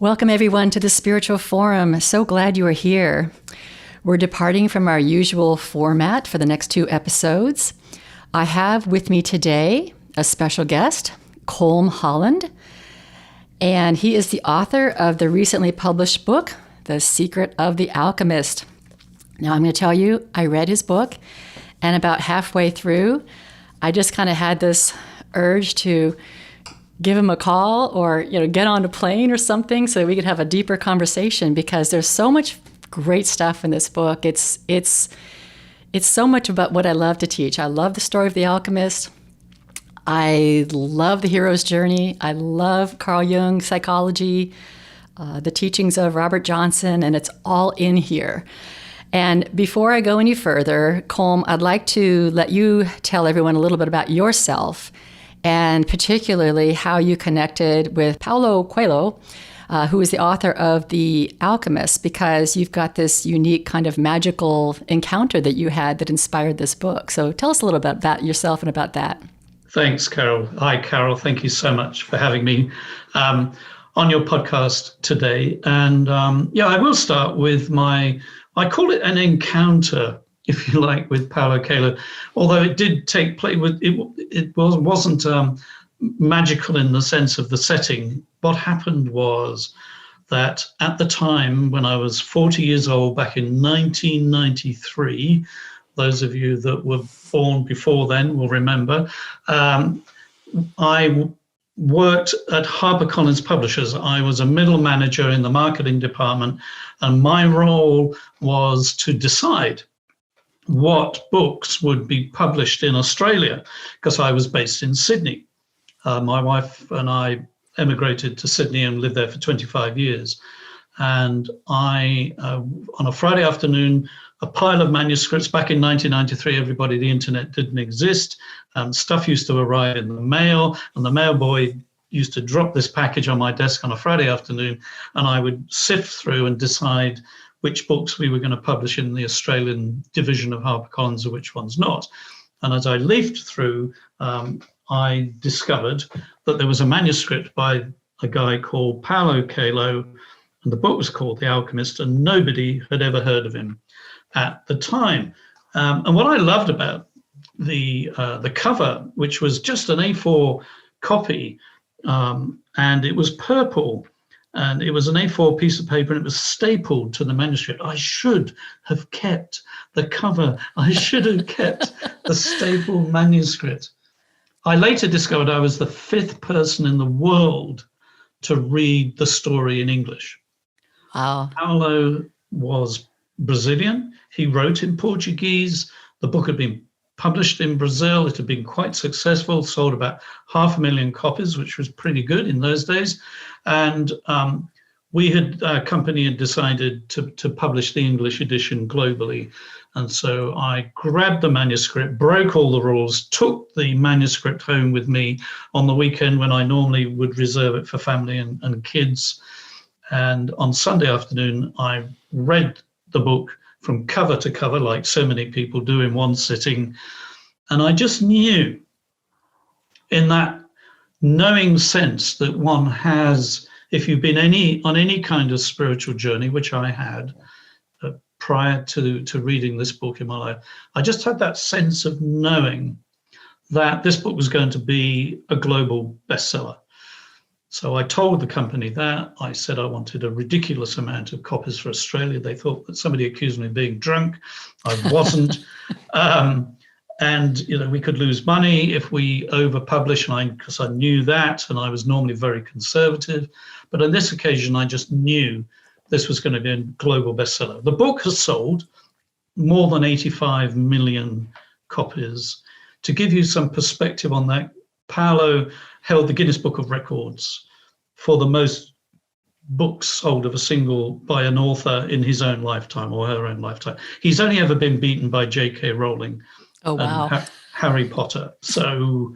Welcome, everyone, to the Spiritual Forum. So glad you are here. We're departing from our usual format for the next 2 episodes. I have with me today a special guest, Colm Holland, and he is the author of the recently published book, The Secret of the Alchemist. Now, I'm going to tell you, I read his book, and about halfway through, I just kind of had this urge to give him a call or, get on a plane or something so that we could have a deeper conversation, because there's so much great stuff in this book. It's so much about what I love to teach. I love the story of the alchemist. I love the hero's journey. I love Carl Jung's psychology, the teachings of Robert Johnson, and it's all in here. And before I go any further, Colm, I'd like to let you tell everyone a little bit about yourself, and particularly how you connected with Paulo Coelho, who is the author of The Alchemist, because you've got this unique kind of magical encounter that you had that inspired this book. So tell us a little bit about yourself and about that. Thanks, Carol. Hi, Carol. Thank you so much for having me on your podcast today. And I will start with I call it an encounter, if you like, with Paulo Coelho, although it did take place. It wasn't magical in the sense of the setting. What happened was that at the time when I was 40 years old, back in 1993, those of you that were born before then will remember, I worked at HarperCollins Publishers. I was a middle manager in the marketing department, and my role was to decide what books would be published in Australia, because I was based in Sydney. My wife and I emigrated to Sydney and lived there for 25 years. And I, on a Friday afternoon, a pile of manuscripts back in 1993, the internet didn't exist. Stuff used to arrive in the mail, and the mail boy used to drop this package on my desk on a Friday afternoon, and I would sift through and decide which books we were going to publish in the Australian division of HarperCollins and which ones not. And as I leafed through, I discovered that there was a manuscript by a guy called Paulo Coelho, and the book was called The Alchemist, and nobody had ever heard of him at the time. And what I loved about the cover, which was just an A4 copy, and it was purple, and it was an A4 piece of paper, and it was stapled to the manuscript. I should have kept the cover. I should have kept the stapled manuscript. I later discovered I was the 5th person in the world to read the story in English. Wow. Paulo was Brazilian. He wrote in Portuguese. The book had been published in Brazil. It had been quite successful, sold about 500,000 copies, which was pretty good in those days. And our company had decided to publish the English edition globally. And so I grabbed the manuscript, broke all the rules, took the manuscript home with me on the weekend when I normally would reserve it for family and kids. And on Sunday afternoon, I read the book from cover to cover, like so many people do in one sitting. And I just knew, in that knowing sense that one has, if you've been on any kind of spiritual journey, which I had prior to reading this book in my life, I just had that sense of knowing that this book was going to be a global bestseller. So I told the company that. I said I wanted a ridiculous amount of copies for Australia. They thought that somebody accused me of being drunk. I wasn't. And we could lose money if we overpublish, because I knew that, and I was normally very conservative. But on this occasion, I just knew this was going to be a global bestseller. The book has sold more than 85 million copies. To give you some perspective on that, Paulo held the Guinness Book of Records for the most books sold by an author in his own lifetime or her own lifetime. He's only ever been beaten by J.K. Rowling. Oh, wow. And Harry Potter. So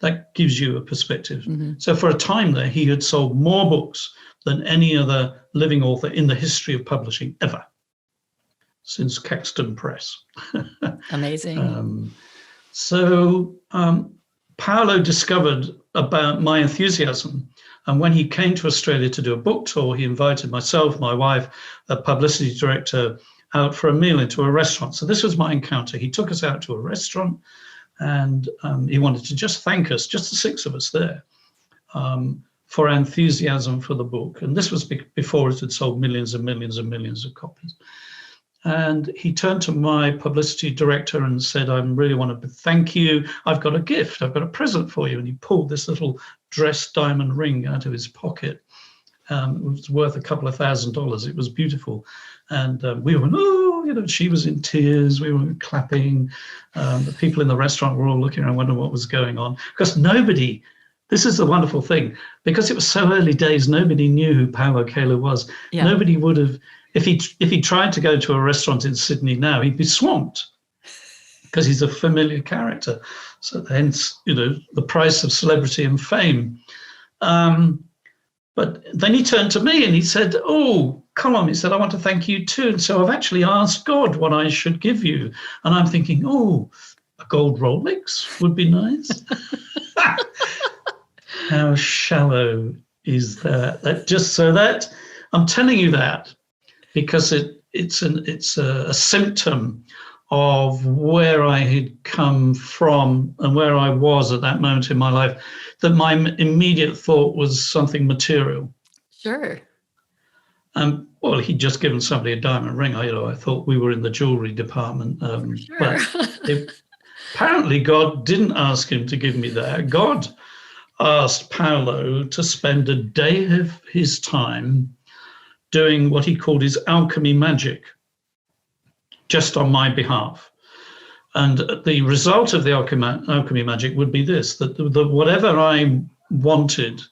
that gives you a perspective. Mm-hmm. So for a time there, he had sold more books than any other living author in the history of publishing ever, since Caxton Press. Amazing. Paolo discovered about my enthusiasm. And when he came to Australia to do a book tour, he invited myself, my wife, a publicity director, out for a meal into a restaurant. So this was my encounter. He took us out to a restaurant, and he wanted to just thank us, just the six of us there, for our enthusiasm for the book. And this was before it had sold millions and millions and millions of copies. And he turned to my publicity director and said, I really want to thank you. I've got a gift. I've got a present for you. And he pulled this little dressed diamond ring out of his pocket. It was worth a couple of $1,000s. It was beautiful. And we went, oh, she was in tears. We were clapping. The people in the restaurant were all looking around, wondering what was going on. Because this is the wonderful thing, because it was so early days, nobody knew who Paulo Coelho was. Yeah. Nobody would have, if he tried to go to a restaurant in Sydney now, he'd be swamped because he's a familiar character. So hence, the price of celebrity and fame. But then he turned to me and he said, oh, Colm, he said, I want to thank you too. And so I've actually asked God what I should give you. And I'm thinking, oh, a gold Rolex would be nice. How shallow is that? I'm telling you that because it's a symptom of where I had come from and where I was at that moment in my life, that my immediate thought was something material. Sure. Well, he'd just given somebody a diamond ring. I thought we were in the jewelry department. Sure. But apparently God didn't ask him to give me that. God asked Paulo to spend a day of his time doing what he called his alchemy magic, just on my behalf. And the result of the alchemy magic would be this, that whatever I wanted,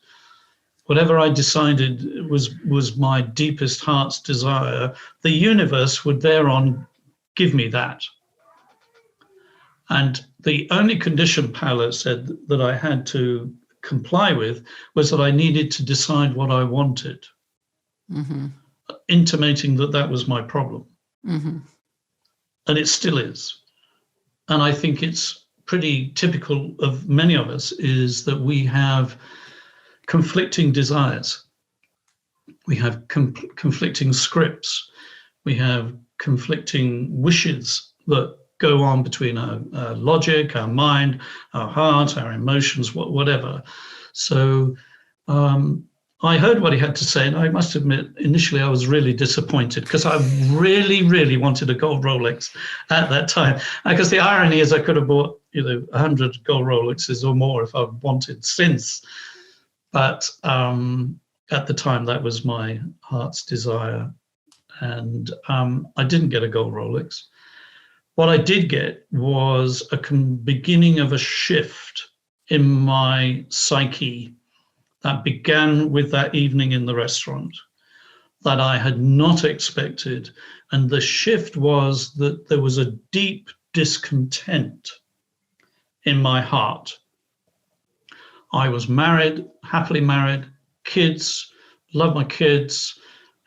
whatever I decided was my deepest heart's desire, the universe would thereon give me that. And the only condition, Paulo said, that I had to comply with was that I needed to decide what I wanted, intimating that was my problem. Mm-hmm. And it still is. And I think it's pretty typical of many of us is that we have conflicting desires. We have conflicting scripts. We have conflicting wishes that go on between our logic, our mind, our heart, our emotions, whatever. So I heard what he had to say, and I must admit, initially I was really disappointed because I really, really wanted a gold Rolex at that time. Because the irony is I could have bought 100 gold Rolexes or more if I wanted since. But at the time, that was my heart's desire. And I didn't get a gold Rolex. What I did get was a beginning of a shift in my psyche that began with that evening in the restaurant that I had not expected. And the shift was that there was a deep discontent in my heart. I was married, happily married, kids, loved my kids.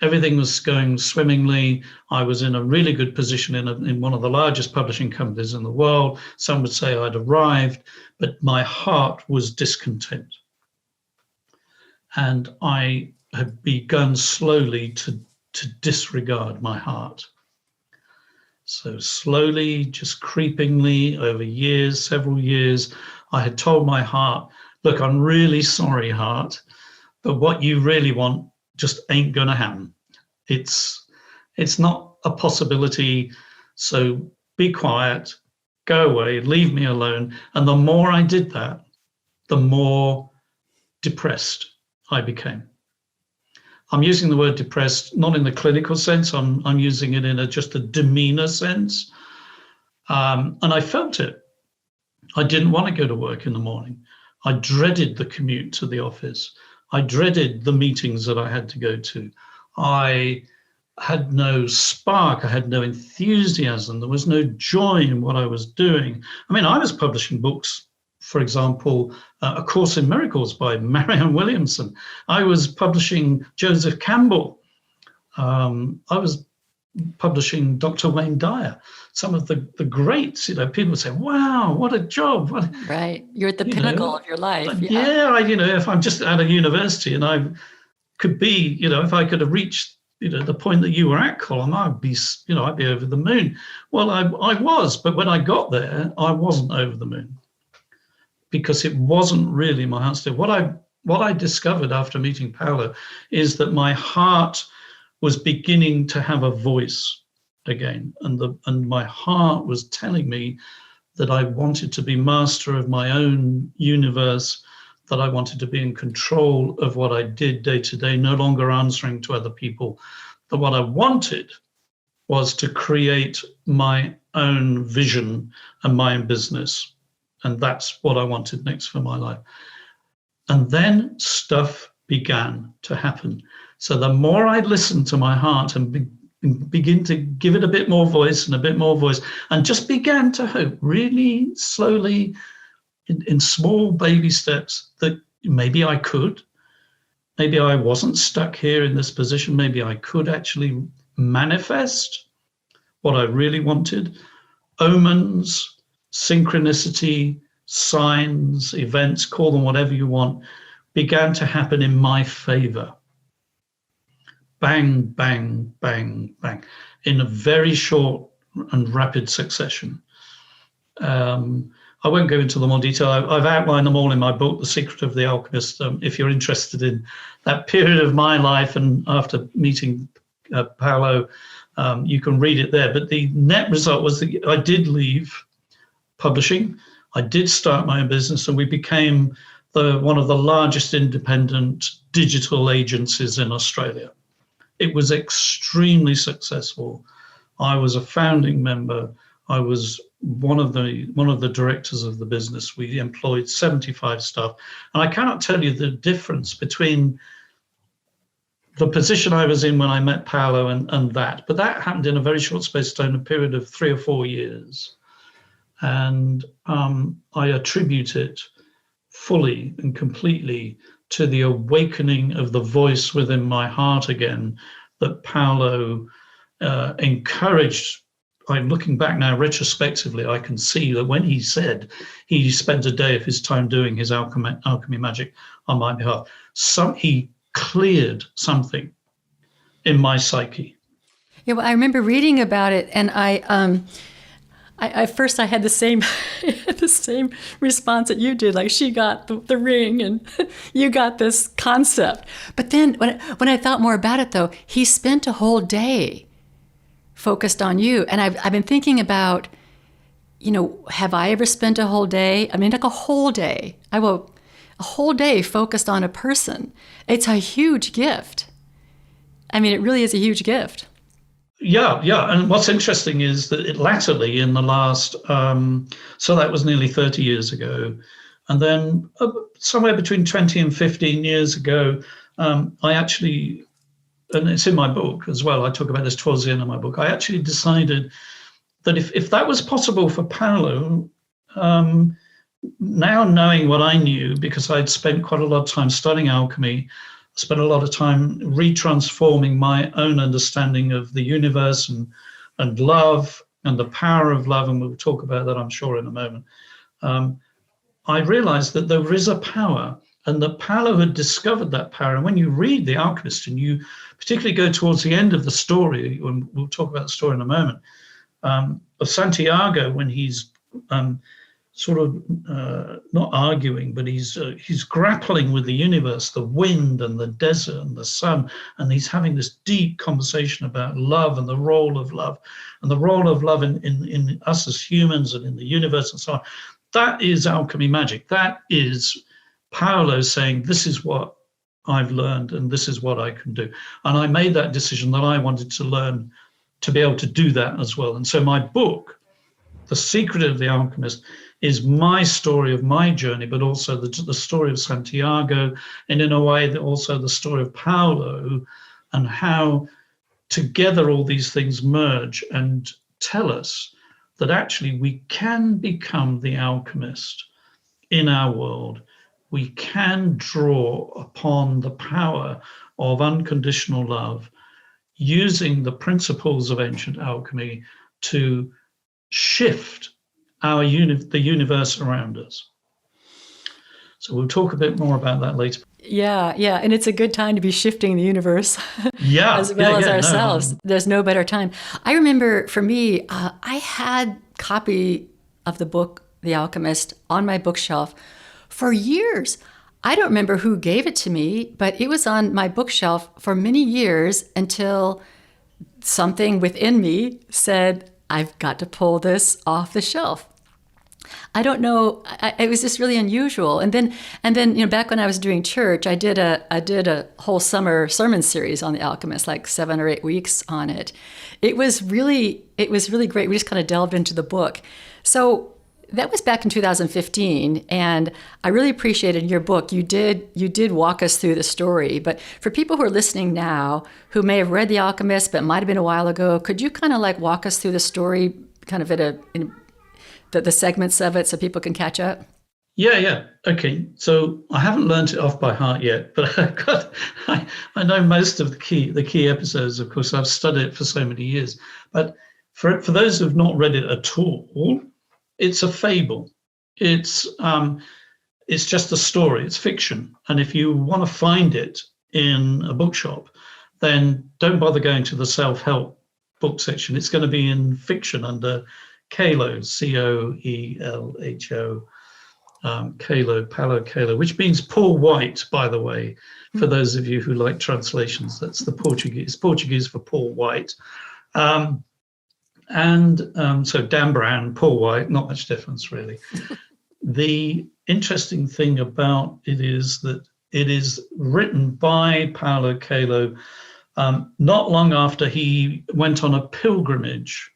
Everything was going swimmingly. I was in a really good position in one of the largest publishing companies in the world. Some would say I'd arrived, but my heart was discontent. And I had begun slowly to disregard my heart. So slowly, just creepingly over years, several years, I had told my heart, look, I'm really sorry, heart, but what you really want just ain't going to happen. It's not a possibility. So be quiet, go away, leave me alone. And the more I did that, the more depressed I became. I'm using the word depressed, not in the clinical sense. I'm using it in just a demeanor sense. And I felt it. I didn't want to go to work in the morning. I dreaded the commute to the office. I dreaded the meetings that I had to go to. I had no spark. I had no enthusiasm. There was no joy in what I was doing. I mean, I was publishing books, for example, A Course in Miracles by Marianne Williamson. I was publishing Joseph Campbell. I was publishing Dr. Wayne Dyer, some of the greats. People say, "Wow, what a job!" Right, you're at the pinnacle of your life. Yeah, if I'm just out of university and I could be, if I could have reached, the point that you were at, Colm, I'd be over the moon. Well, I was, but when I got there, I wasn't over the moon because it wasn't really my heart's desire. What I discovered after meeting Paolo is that my heart was beginning to have a voice again, and my heart was telling me that I wanted to be master of my own universe, that I wanted to be in control of what I did day to day, no longer answering to other people. That what I wanted was to create my own vision and my own business. And that's what I wanted next for my life. And then stuff began to happen. So the more I listened to my heart and begin to give it a bit more voice and a bit more voice, and just began to hope really slowly in small baby steps that maybe I could, maybe I wasn't stuck here in this position, maybe I could actually manifest what I really wanted. Omens, synchronicity, signs, events, call them whatever you want, began to happen in my favor. Bang, bang, bang, bang, in a very short and rapid succession. I won't go into them in detail. I've outlined them all in my book, The Secret of the Alchemist. If you're interested in that period of my life and after meeting Paolo, you can read it there. But the net result was that I did leave publishing. I did start my own business, and we became one of the largest independent digital agencies in Australia. It was extremely successful. I was a founding member. I was one of the directors of the business. We employed 75 staff. And I cannot tell you the difference between the position I was in when I met Paolo and that. But that happened in a very short space of time, a period of 3 or 4 years. And I attribute it fully and completely to the awakening of the voice within my heart again that Paolo encouraged. I'm looking back now retrospectively, I can see that when he said he spent a day of his time doing his alchemy magic on my behalf, he cleared something in my psyche. Yeah, well, I remember reading about it, and I first I had the same the same response that you did. Like, she got the ring, and you got this concept. But then when I thought more about it, though, he spent a whole day focused on you. And I've been thinking about, have I ever spent a whole day? I mean, like a whole day. A whole day focused on a person. It's a huge gift. I mean, it really is a huge gift. Yeah. And what's interesting is that it latterly in the last, so that was nearly 30 years ago. And then somewhere between 20 and 15 years ago, I actually, and it's in my book as well, I talk about this towards the end of my book, I actually decided that if that was possible for Paolo, now knowing what I knew, because I'd spent quite a lot of time studying alchemy, spent a lot of time retransforming my own understanding of the universe and love and the power of love, and we'll talk about that, I'm sure, in a moment. I realized that there is a power, and that Paolo had discovered that power. And when you read The Alchemist, and you particularly go towards the end of the story, and we'll talk about the story in a moment, of Santiago, when he's sort of not arguing, but he's grappling with the universe, the wind and the desert and the sun, and he's having this deep conversation about love and the role of love, and the role of love in us as humans and in the universe and so on. That is alchemy magic. That is Paolo saying, this is what I've learned and this is what I can do. And I made that decision that I wanted to learn to be able to do that as well. And so my book, The Secret of the Alchemist, is my story of my journey, but also the story of Santiago, and in a way that also the story of Paolo, and how together all these things merge and tell us that actually we can become the alchemist in our world. We can draw upon the power of unconditional love using the principles of ancient alchemy to shift the universe around us. So we'll talk a bit more about that later. Yeah, yeah. And it's a good time to be shifting the universe as well as ourselves. There's no better time. I remember for me, I had a copy of the book, The Alchemist, on my bookshelf for years. I don't remember who gave it to me, but it was on my bookshelf for many years until something within me said, I've got to pull this off the shelf. I don't know. It was just really unusual. And then, back when I was doing church, I did a whole summer sermon series on the Alchemist, like 7 or 8 weeks on it. It was really great. We just kind of delved into the book. So that was back in 2015, and I really appreciated your book. You did walk us through the story. But for people who are listening now, who may have read The Alchemist, but might have been a while ago, could you kind of like walk us through the story, kind of the segments of it, so people can catch up? Yeah. Okay. So I haven't learned it off by heart yet, but I know most of the key episodes. Of course, I've studied it for so many years. But for those who've not read it at all, it's a fable. It's just a story. It's fiction. And if you want to find it in a bookshop, then don't bother going to the self-help book section. It's going to be in fiction under Coelho, Coelho, Paulo Coelho, which means Paul White, by the way, for those of you who like translations. That's the Portuguese for Paul White. So Dan Brown, Paul White, not much difference really. The interesting thing about it is that it is written by Paulo Coelho not long after he went on a pilgrimage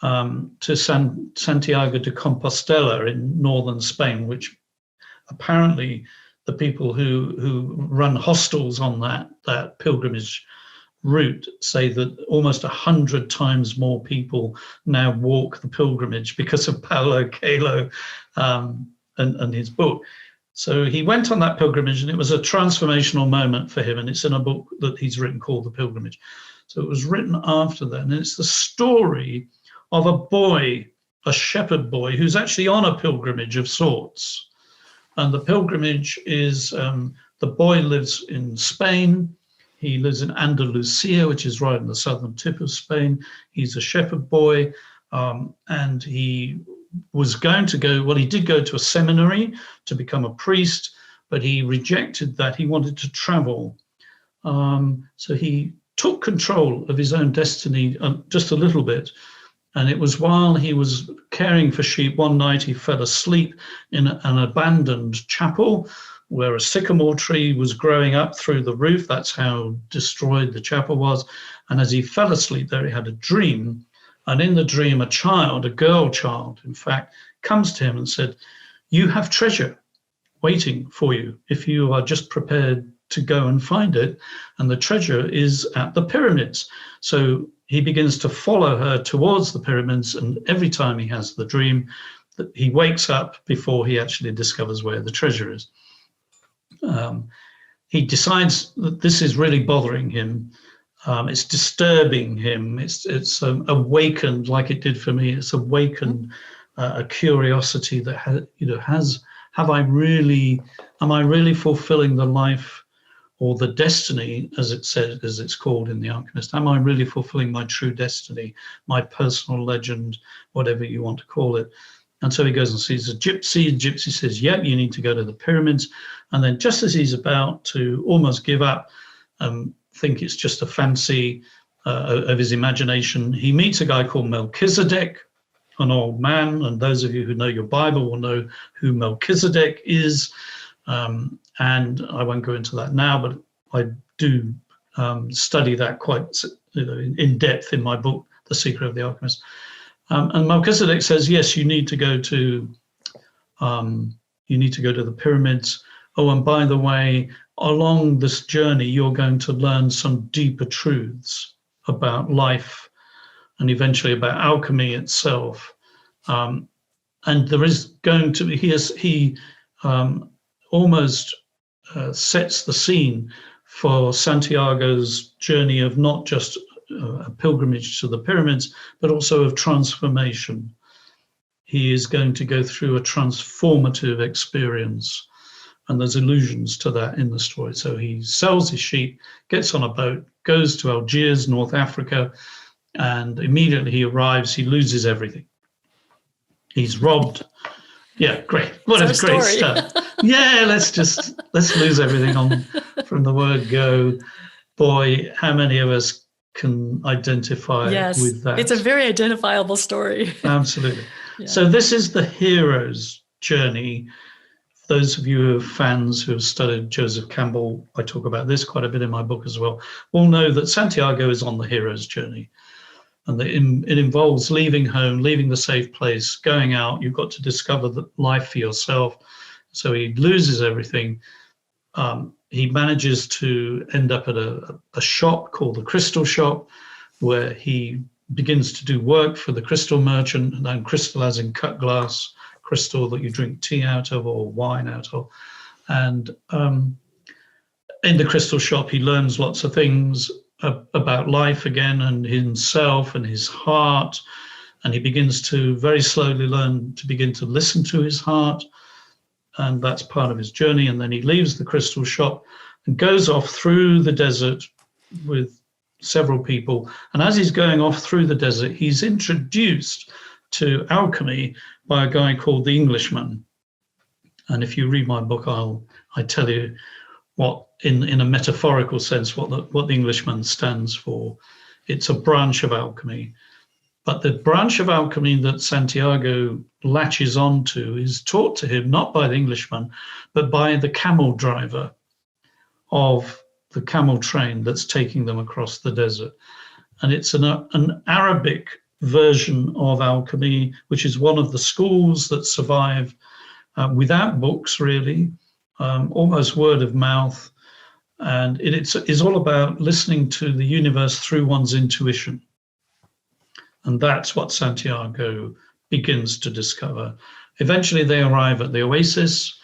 to Santiago de Compostela in northern Spain, which apparently the people who run hostels on that pilgrimage route say that almost 100 times more people now walk the pilgrimage because of Paulo Coelho and his book. So he went on that pilgrimage, and it was a transformational moment for him, and it's in a book that he's written called The Pilgrimage. So it was written after that, and it's the story of a boy, a shepherd boy, who's actually on a pilgrimage of sorts. And the pilgrimage is, the boy lives in Spain. He lives in Andalusia, which is right in the southern tip of Spain. He's a shepherd boy, and he was going to go, well, he did go to a seminary to become a priest, but he rejected that. He wanted to travel. So he took control of his own destiny just a little bit. And it was while he was caring for sheep, one night he fell asleep in an abandoned chapel where a sycamore tree was growing up through the roof. That's how destroyed the chapel was. And as he fell asleep there, he had a dream. And in the dream, a girl child, in fact, comes to him and said, "You have treasure waiting for you if you are just prepared to go and find it. And the treasure is at the pyramids." So he begins to follow her towards the pyramids, and every time he has the dream, he wakes up before he actually discovers where the treasure is. He decides that this is really bothering him. It's disturbing him. It's awakened, like it did for me. It's awakened a curiosity that am I really fulfilling the life or the destiny, as it's called in The Alchemist? Am I really fulfilling my true destiny, my personal legend, whatever you want to call it? And so he goes and sees a gypsy. The gypsy says, "Yep, you need to go to the pyramids." And then just as he's about to almost give up, think it's just a fancy of his imagination, he meets a guy called Melchizedek, an old man. And those of you who know your Bible will know who Melchizedek is. And I won't go into that now, but I do study that quite in depth in my book, The Secret of the Alchemist. And Melchizedek says, "Yes, you need to go to the pyramids. Oh, and by the way, along this journey, you're going to learn some deeper truths about life and eventually about alchemy itself." And there is going to be, he almost sets the scene for Santiago's journey of not just a pilgrimage to the pyramids, but also of transformation. He is going to go through a transformative experience, and there's allusions to that in the story. So he sells his sheep, gets on a boat, goes to Algiers, North Africa, and immediately he arrives, he loses everything. He's robbed. Yeah, great. What a great start. Yeah, let's lose everything from the word go. Boy, how many of us can identify with that? It's a very identifiable story. Absolutely. Yeah. So this is the hero's journey. Those of you who are fans who have studied Joseph Campbell, I talk about this quite a bit in my book as well, will know that Santiago is on the hero's journey. And it involves leaving home, leaving the safe place, going out. You've got to discover the life for yourself. So he loses everything. He manages to end up at a shop called the Crystal Shop, where he begins to do work for the crystal merchant, and then crystal as in cut glass, crystal that you drink tea out of or wine out of. And in the crystal shop, he learns lots of things about life again and himself and his heart. And he begins to very slowly learn to begin to listen to his heart. And that's part of his journey. And then he leaves the crystal shop and goes off through the desert with several people. And as he's going off through the desert, he's introduced to alchemy by a guy called the Englishman. And if you read my book, I tell you what, in a metaphorical sense, what the Englishman stands for. It's a branch of alchemy. But the branch of alchemy that Santiago latches onto is taught to him not by the Englishman, but by the camel driver of the camel train that's taking them across the desert. And it's an Arabic version of alchemy, which is one of the schools that survive without books, really, almost word of mouth. And it's all about listening to the universe through one's intuition. And that's what Santiago begins to discover. Eventually, they arrive at the oasis,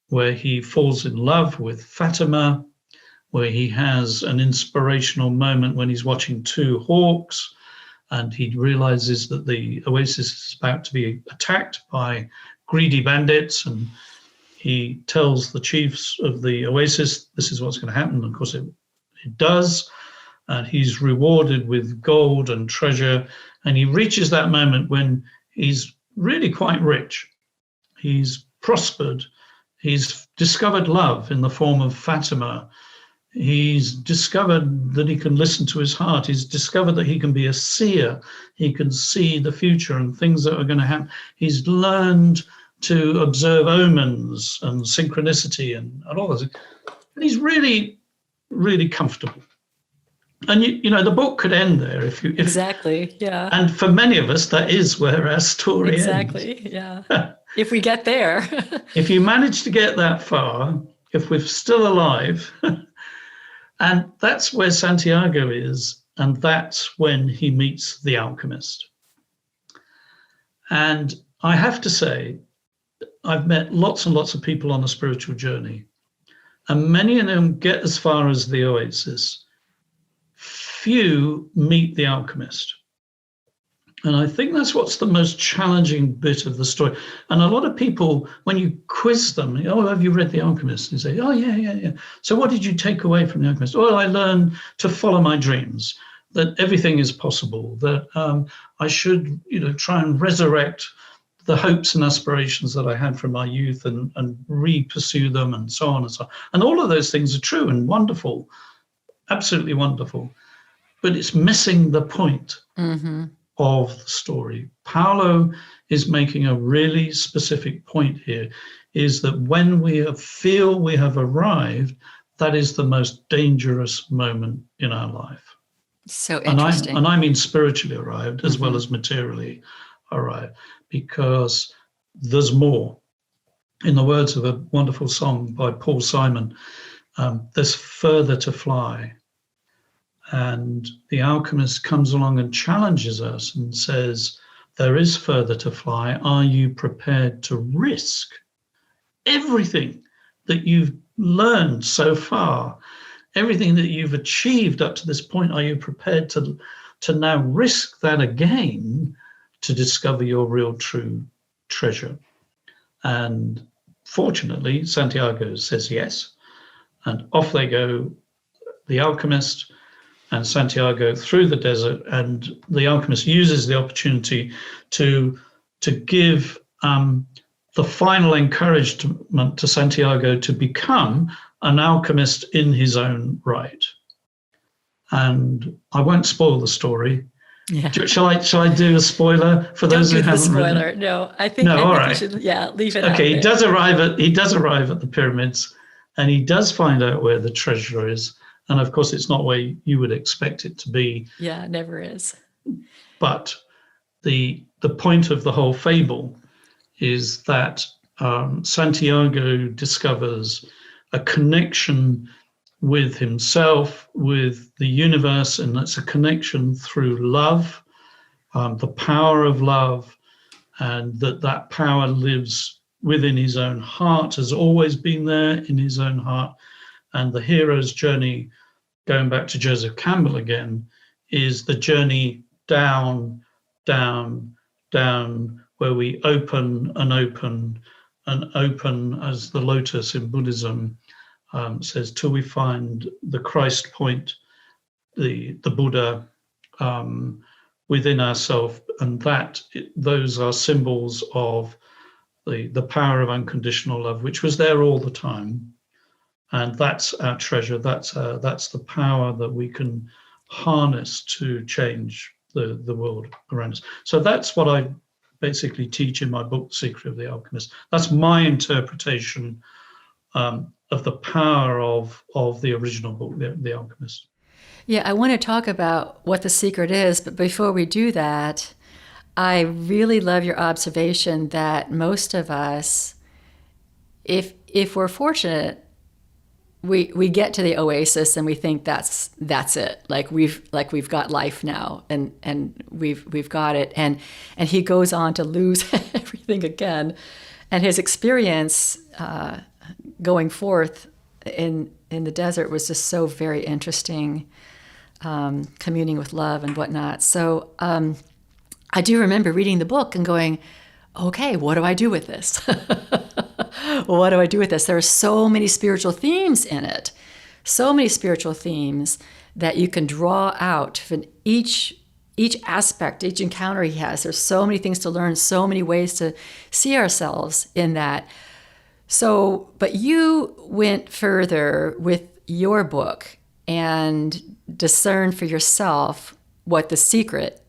where he falls in love with Fatima, where he has an inspirational moment when he's watching two hawks, and he realizes that the oasis is about to be attacked by greedy bandits, and he tells the chiefs of the oasis, this is what's going to happen. Of course, it does. And he's rewarded with gold and treasure. And he reaches that moment when he's really quite rich. He's prospered. He's discovered love in the form of Fatima. He's discovered that he can listen to his heart. He's discovered that he can be a seer. He can see the future and things that are going to happen. He's learned to observe omens and synchronicity and all those. And he's really, really comfortable. And you know, the book could end there if exactly, yeah. And for many of us, that is where our story ends. Exactly, yeah. If we get there. If you manage to get that far, if we're still alive, and that's where Santiago is, and that's when he meets the alchemist. And I have to say, I've met lots and lots of people on a spiritual journey, and many of them get as far as the oasis. Few meet the alchemist. And I think that's what's the most challenging bit of the story. And a lot of people, when you quiz them, oh, have you read The Alchemist? And say, oh, yeah. So what did you take away from The Alchemist? Well, I learned to follow my dreams, that everything is possible, that I should, try and resurrect the hopes and aspirations that I had from my youth and re-pursue them and so on and so on. And all of those things are true and wonderful, absolutely wonderful. But it's missing the point of the story. Paolo is making a really specific point here, is that when we feel we have arrived, that is the most dangerous moment in our life. So interesting. And I mean spiritually arrived as well as materially arrived, because there's more. In the words of a wonderful song by Paul Simon, there's further to fly. And the alchemist comes along and challenges us and says, there is further to fly. Are you prepared to risk everything that you've learned so far everything that you've achieved up to this point, are you prepared to now risk that again to discover your real true treasure? And fortunately, Santiago says yes. And off they go, the alchemist and Santiago through the desert. And the alchemist uses the opportunity to give the final encouragement to Santiago to become an alchemist in his own right. And I won't spoil the story. Yeah. Shall I do a spoiler for those who haven't read it? Don't do the spoiler. No, I think you should, leave it out. Okay, he does arrive at the pyramids, and he does find out where the treasure is. And of course, it's not where you would expect it to be. Yeah, it never is. But the point of the whole fable is that Santiago discovers a connection with himself, with the universe, and that's a connection through love, the power of love, and that power lives within his own heart, has always been there in his own heart. And the hero's journey, going back to Joseph Campbell again, is the journey down, down, down, where we open and open and open, as the lotus in Buddhism says, till we find the Christ point, the Buddha within ourselves. And those are symbols of the power of unconditional love, which was there all the time. And that's our treasure. That's the power that we can harness to change the world around us. So that's what I basically teach in my book, The Secret of the Alchemist. That's my interpretation of the power of the original book, The Alchemist. Yeah, I want to talk about what the secret is, but before we do that, I really love your observation that most of us, if we're fortunate, we get to the oasis and we think that's it. Like we've got life now, and we've got it. And he goes on to lose everything again, and his experience going forth in the desert was just so very interesting, communing with love and whatnot. So I do remember reading the book and going, okay, what do I do with this? What do I do with this? There are so many spiritual themes in it, so many spiritual themes that you can draw out from each aspect, each encounter he has. There's so many things to learn, so many ways to see ourselves in that. So, but you went further with your book and discerned for yourself what the secret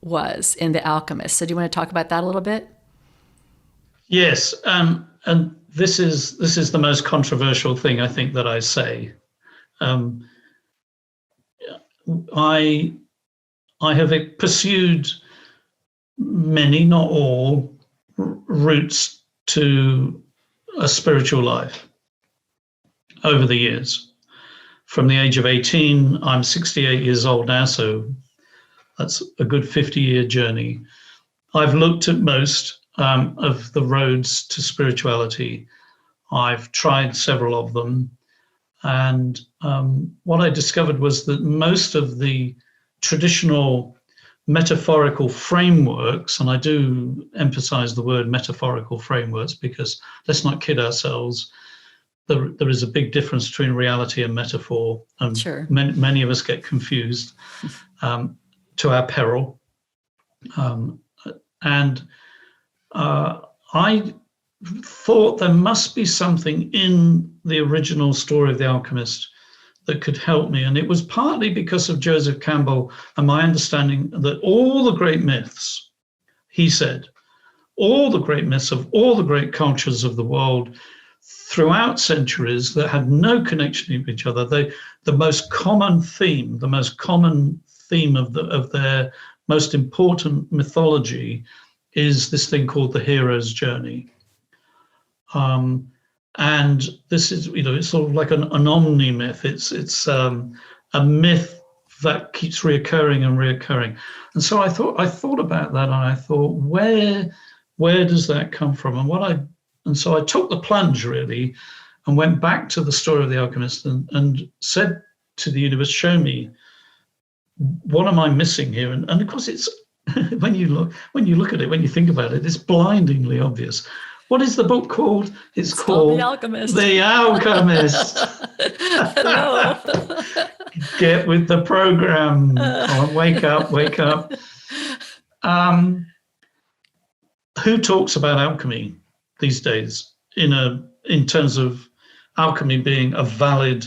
was in The Alchemist. So do you want to talk about that a little bit? Yes, and this is the most controversial thing I think that I say. I have pursued many, not all, routes to a spiritual life over the years. From the age of 18, I'm 68 years old now, so that's a good 50-year journey. I've looked at most of the roads to spirituality. I've tried several of them. And what I discovered was that most of the traditional metaphorical frameworks, and I do emphasize the word metaphorical frameworks because let's not kid ourselves, there is a big difference between reality and metaphor. And sure. Many of us get confused to our peril. I thought there must be something in the original story of The Alchemist that could help me. And it was partly because of Joseph Campbell and my understanding that all the great myths, he said, all the great myths of all the great cultures of the world throughout centuries that had no connection with each other, the most common theme of their most important mythology is this thing called the hero's journey. And this is, it's sort of like an omni-myth. It's a myth that keeps reoccurring and reoccurring. And so I thought about that, and I thought, where does that come from? And so I took the plunge really, and went back to the story of the alchemist and said to the universe, show me, what am I missing here? And of course, it's when you look at it, when you think about it, it's blindingly obvious. What is the book called? It's called The Alchemist. The Alchemist. Hello. Get with the program. Oh, wake up. Who talks about alchemy these days in terms of alchemy being a valid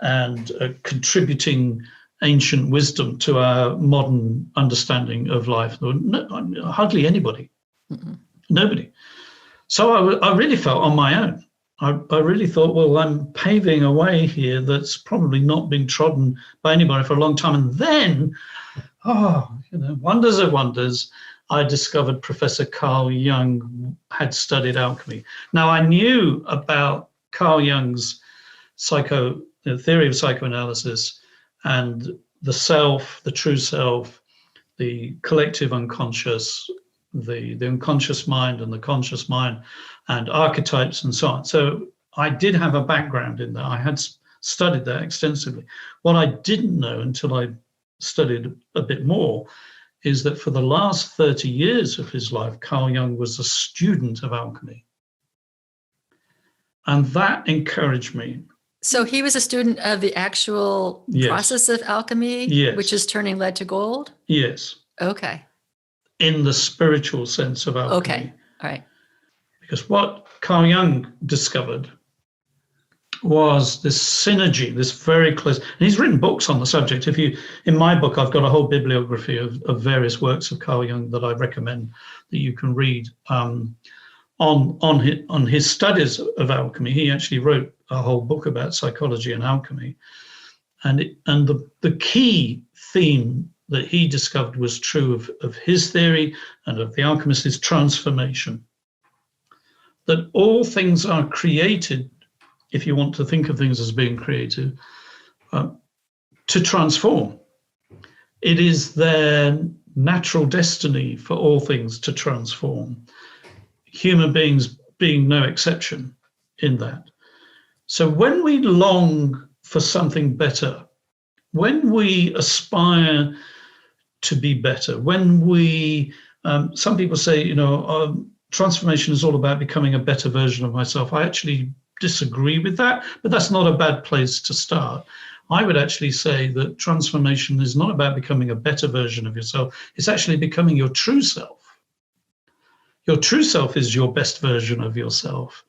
and a contributing ancient wisdom to our modern understanding of life? No, hardly anybody. Mm-hmm. Nobody. So I really felt on my own. I really thought, well, I'm paving a way here that's probably not been trodden by anybody for a long time. And then, wonders of wonders, I discovered Professor Carl Jung had studied alchemy. Now, I knew about Carl Jung's theory of psychoanalysis and the self, the true self, the collective unconscious, the unconscious mind and the conscious mind, and archetypes and so on. So I did have a background in that. I had studied that extensively. What I didn't know until I studied a bit more is that for the last 30 years of his life, Carl Jung was a student of alchemy. And that encouraged me. So he was a student of the actual process of alchemy, which is turning lead to gold? Yes. Okay. In the spiritual sense of alchemy. Okay, all right. Because what Carl Jung discovered was this synergy, this very close, and he's written books on the subject. In my book, I've got a whole bibliography of various works of Carl Jung that I recommend that you can read. On his studies of alchemy, he actually wrote a whole book about psychology and alchemy. And the key theme that he discovered was true of his theory and of the alchemist is transformation. That all things are created, if you want to think of things as being created, to transform. It is their natural destiny for all things to transform. Human beings being no exception in that. So when we long for something better, when we aspire to be better, when we, some people say, transformation is all about becoming a better version of myself. I actually disagree with that, but that's not a bad place to start. I would actually say that transformation is not about becoming a better version of yourself. It's actually becoming your true self. Your true self is your best version of yourself.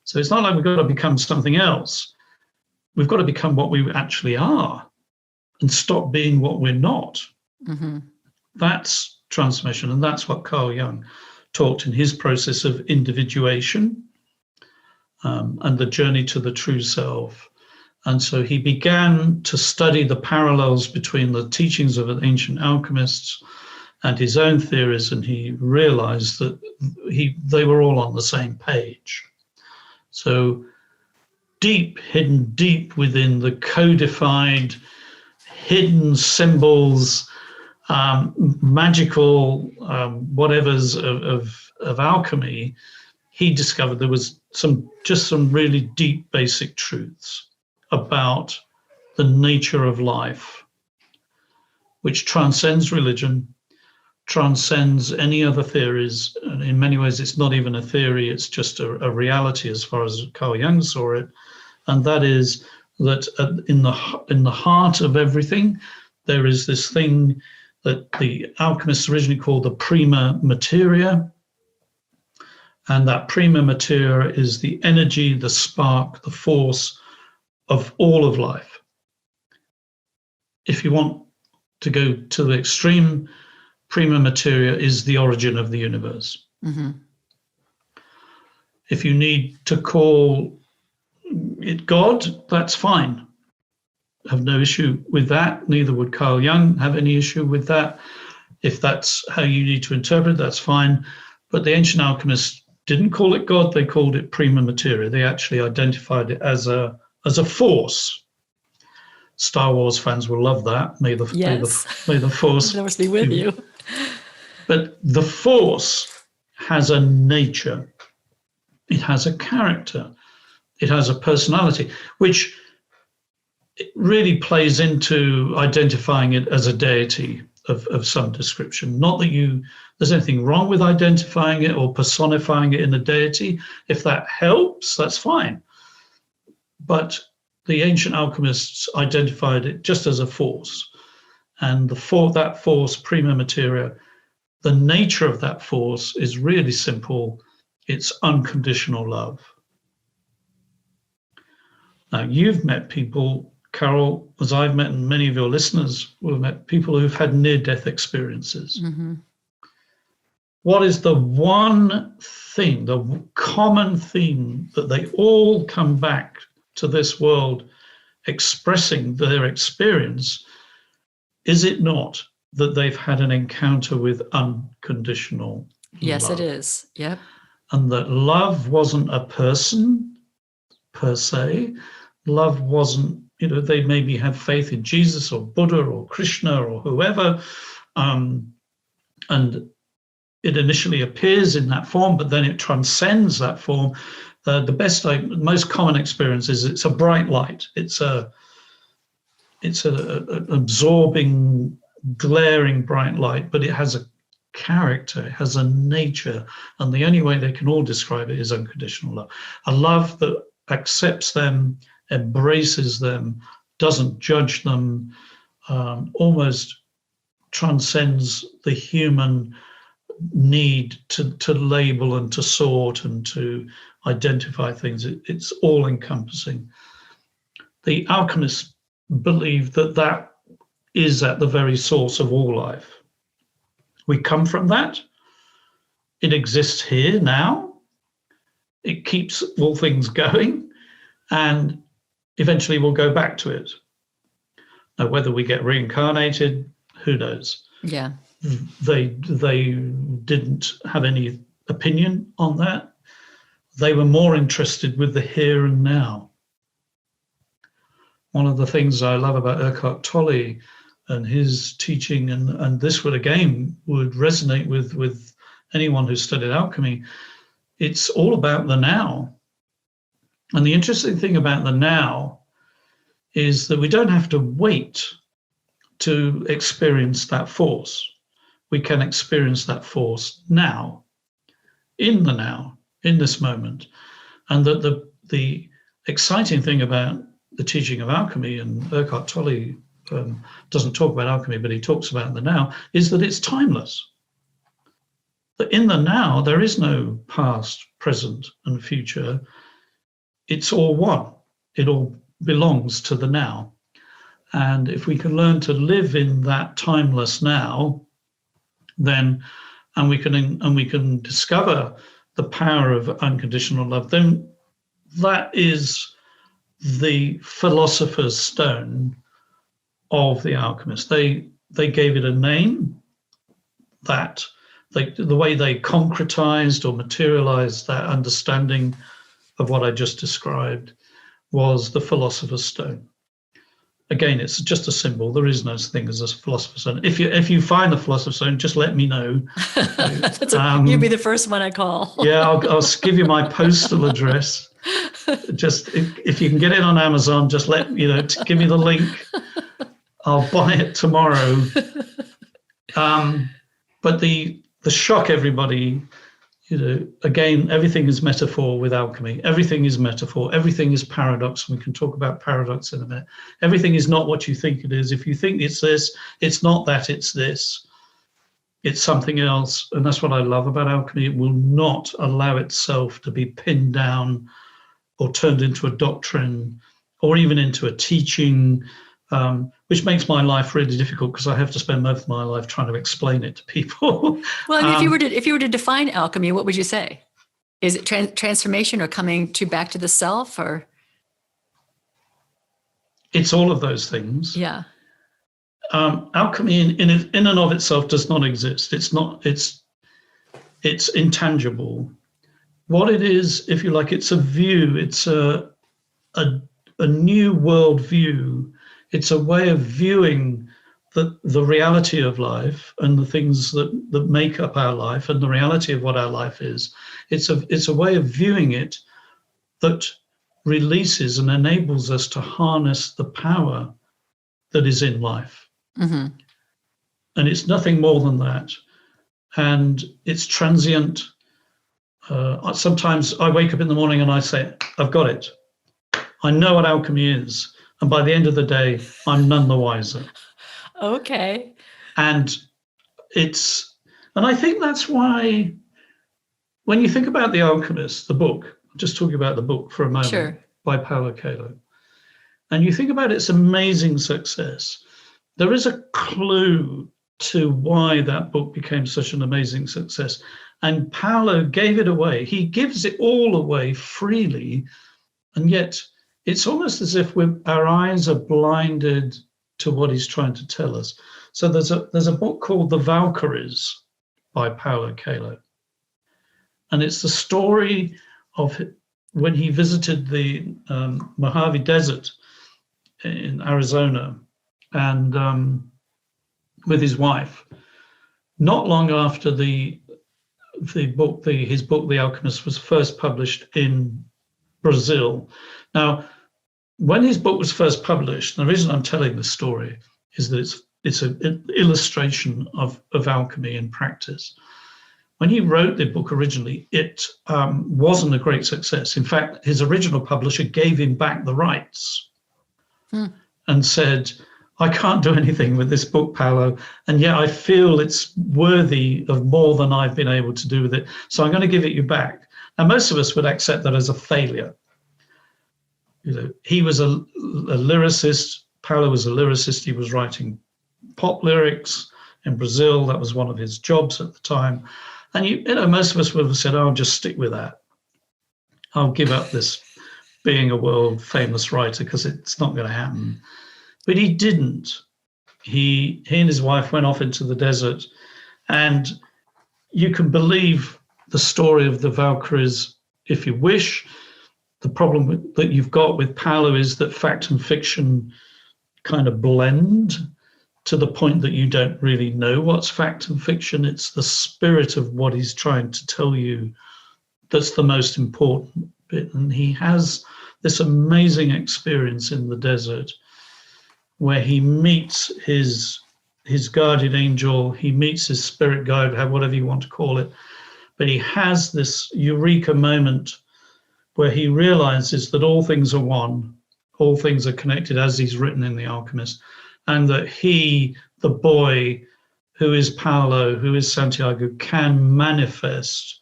So it's not like we've got to become something else. We've got to become what we actually are and stop being what we're not. Mm-hmm. That's transformation, and that's what Carl Jung taught in his process of individuation and the journey to the true self. And so he began to study the parallels between the teachings of ancient alchemists and his own theories, and he realized that they were all on the same page. So hidden deep within the codified, hidden symbols, magical whatevers of alchemy, he discovered there was some really deep basic truths about the nature of life, which transcends religion, transcends any other theories. And in many ways, it's not even a theory, it's just a reality as far as Carl Jung saw it. And that is that in the heart of everything, there is this thing that the alchemists originally called the Prima Materia. And that Prima Materia is the energy, the spark, the force of all of life. If you want to go to the extreme, Prima Materia is the origin of the universe. Mm-hmm. If you need to call it God, that's fine. I have no issue with that. Neither would Carl Jung have any issue with that. If that's how you need to interpret it, that's fine. But the ancient alchemists didn't call it God, they called it Prima Materia. They actually identified it as a force. Star Wars fans will love that. May the force Force be with you. But the force has a nature. It has a character. It has a personality, which really plays into identifying it as a deity of some description. Not that there's anything wrong with identifying it or personifying it in a deity. If that helps, that's fine. But the ancient alchemists identified it just as a force. And that force, Prima Materia, the nature of that force is really simple. It's unconditional love. Now, you've met people, Carol, as I've met, and many of your listeners will have met people who've had near-death experiences. Mm-hmm. What is the one thing, the common theme that they all come back to this world expressing their experience? Is it not that they've had an encounter with unconditional Yes, love? it is. Yep. And that love wasn't a person per se. Love wasn't, they maybe had faith in Jesus or Buddha or Krishna or whoever. And it initially appears in that form, but then it transcends that form. The most common experience is it's a bright light. It's an absorbing, glaring bright light, but it has a character, it has a nature, and the only way they can all describe it is unconditional love. A love that accepts them, embraces them, doesn't judge them, almost transcends the human need to label and to sort and to identify things. It's all encompassing. The alchemists believe that is at the very source of all life. We come from that. It exists here now. It keeps all things going, and eventually we'll go back to it. Now, whether we get reincarnated, who knows? Yeah. They didn't have any opinion on that. They were more interested with the here and now. One of the things I love about Eckhart Tolle and his teaching, and this would resonate with anyone who studied alchemy, it's all about the now. And the interesting thing about the now is that we don't have to wait to experience that force. We can experience that force now, in this moment. And that the exciting thing about the teaching of alchemy, and Eckhart Tolle doesn't talk about alchemy, but he talks about the now, is that it's timeless. That in the now, there is no past, present, and future. It's all one. It all belongs to the now. And if we can learn to live in that timeless now, then, and we can discover the power of unconditional love, then that is the philosopher's stone of the alchemist. They gave it a name. That the way they concretized or materialized that understanding of what I just described was the philosopher's stone. Again, it's just a symbol. There is no such thing as a philosopher's stone. If you find the philosopher's stone, just let me know. You'd be the first one I call. Yeah, I'll give you my postal address. Just if you can get it on Amazon, just give me the link. I'll buy it tomorrow. But the shock, everybody, again, everything is metaphor with alchemy. Everything is metaphor. Everything is paradox. And we can talk about paradox in a minute. Everything is not what you think it is. If you think it's this, it's not that, it's this. It's something else. And that's what I love about alchemy. It will not allow itself to be pinned down or turned into a doctrine or even into a teaching, which makes my life really difficult because I have to spend most of my life trying to explain it to people. Well, I mean, if you were to define alchemy, what would you say? Is it transformation or coming back to the self, or? It's all of those things. Yeah. Alchemy in and of itself does not exist. It's not. It's intangible. What it is, if you like, it's a view. It's a new world view. It's a way of viewing the reality of life and the things that make up our life and the reality of what our life is. It's a way of viewing it that releases and enables us to harness the power that is in life. Mm-hmm. And it's nothing more than that. And it's transient. Sometimes I wake up in the morning and I say, I've got it. I know what alchemy is. And by the end of the day, I'm none the wiser. Okay. And I think that's why, when you think about The Alchemist, the book, I'm just talking about the book for a moment, Sure. by Paulo Coelho, and you think about its amazing success, there is a clue to why that book became such an amazing success. And Paulo gave it away. He gives it all away freely, and yet it's almost as if our eyes are blinded to what he's trying to tell us. So there's a book called The Valkyries by Paulo Coelho, and it's the story of when he visited the Mojave Desert in Arizona, and with his wife, not long after his book, The Alchemist, was first published in Brazil. Now, when his book was first published, and the reason I'm telling this story is that it's an illustration of alchemy in practice. When he wrote the book originally, it wasn't a great success. In fact, his original publisher gave him back the rights and said, I can't do anything with this book, Paulo, and yet I feel it's worthy of more than I've been able to do with it, so I'm going to give it you back. Now, most of us would accept that as a failure. He was a lyricist. Paulo was a lyricist. He was writing pop lyrics in Brazil. That was one of his jobs at the time. And most of us would have said, "Oh, I'll just stick with that. I'll give up this being a world famous writer because it's not going to happen." But he didn't. He and his wife went off into the desert, and you can believe the story of the Valkyries if you wish. The problem that you've got with Paulo is that fact and fiction kind of blend to the point that you don't really know what's fact and fiction. It's the spirit of what he's trying to tell you that's the most important bit. And he has this amazing experience in the desert where he meets his guardian angel, he meets his spirit guide, whatever you want to call it, but he has this eureka moment where he realizes that all things are one, all things are connected, as he's written in The Alchemist, and that he, the boy who is Paulo, who is Santiago, can manifest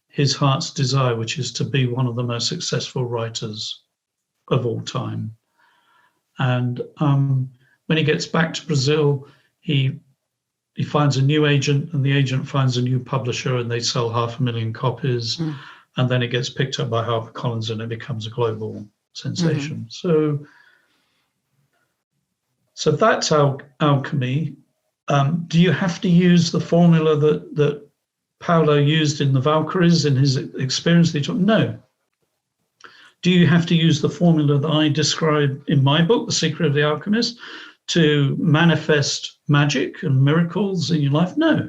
his heart's desire, which is to be one of the most successful writers of all time. And when he gets back to Brazil, he finds a new agent, and the agent finds a new publisher, and they sell 500,000 copies. And then it gets picked up by HarperCollins, and it becomes a global sensation. So that's alchemy. Do you have to use the formula that Paulo used in the Valkyries in his experience? No. Do you have to use the formula that I describe in my book, The Secret of the Alchemist, to manifest magic and miracles in your life? No.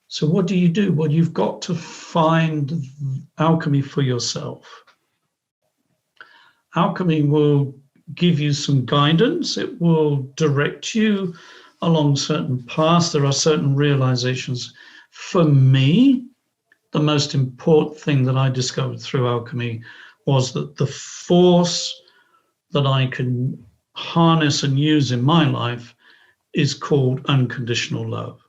So what do you do? Well, you've got to find alchemy for yourself. Alchemy will give you some guidance. It will direct you along certain paths. There are certain realizations. For me, the most important thing that I discovered through alchemy was that the force that I can harness and use in my life is called unconditional love.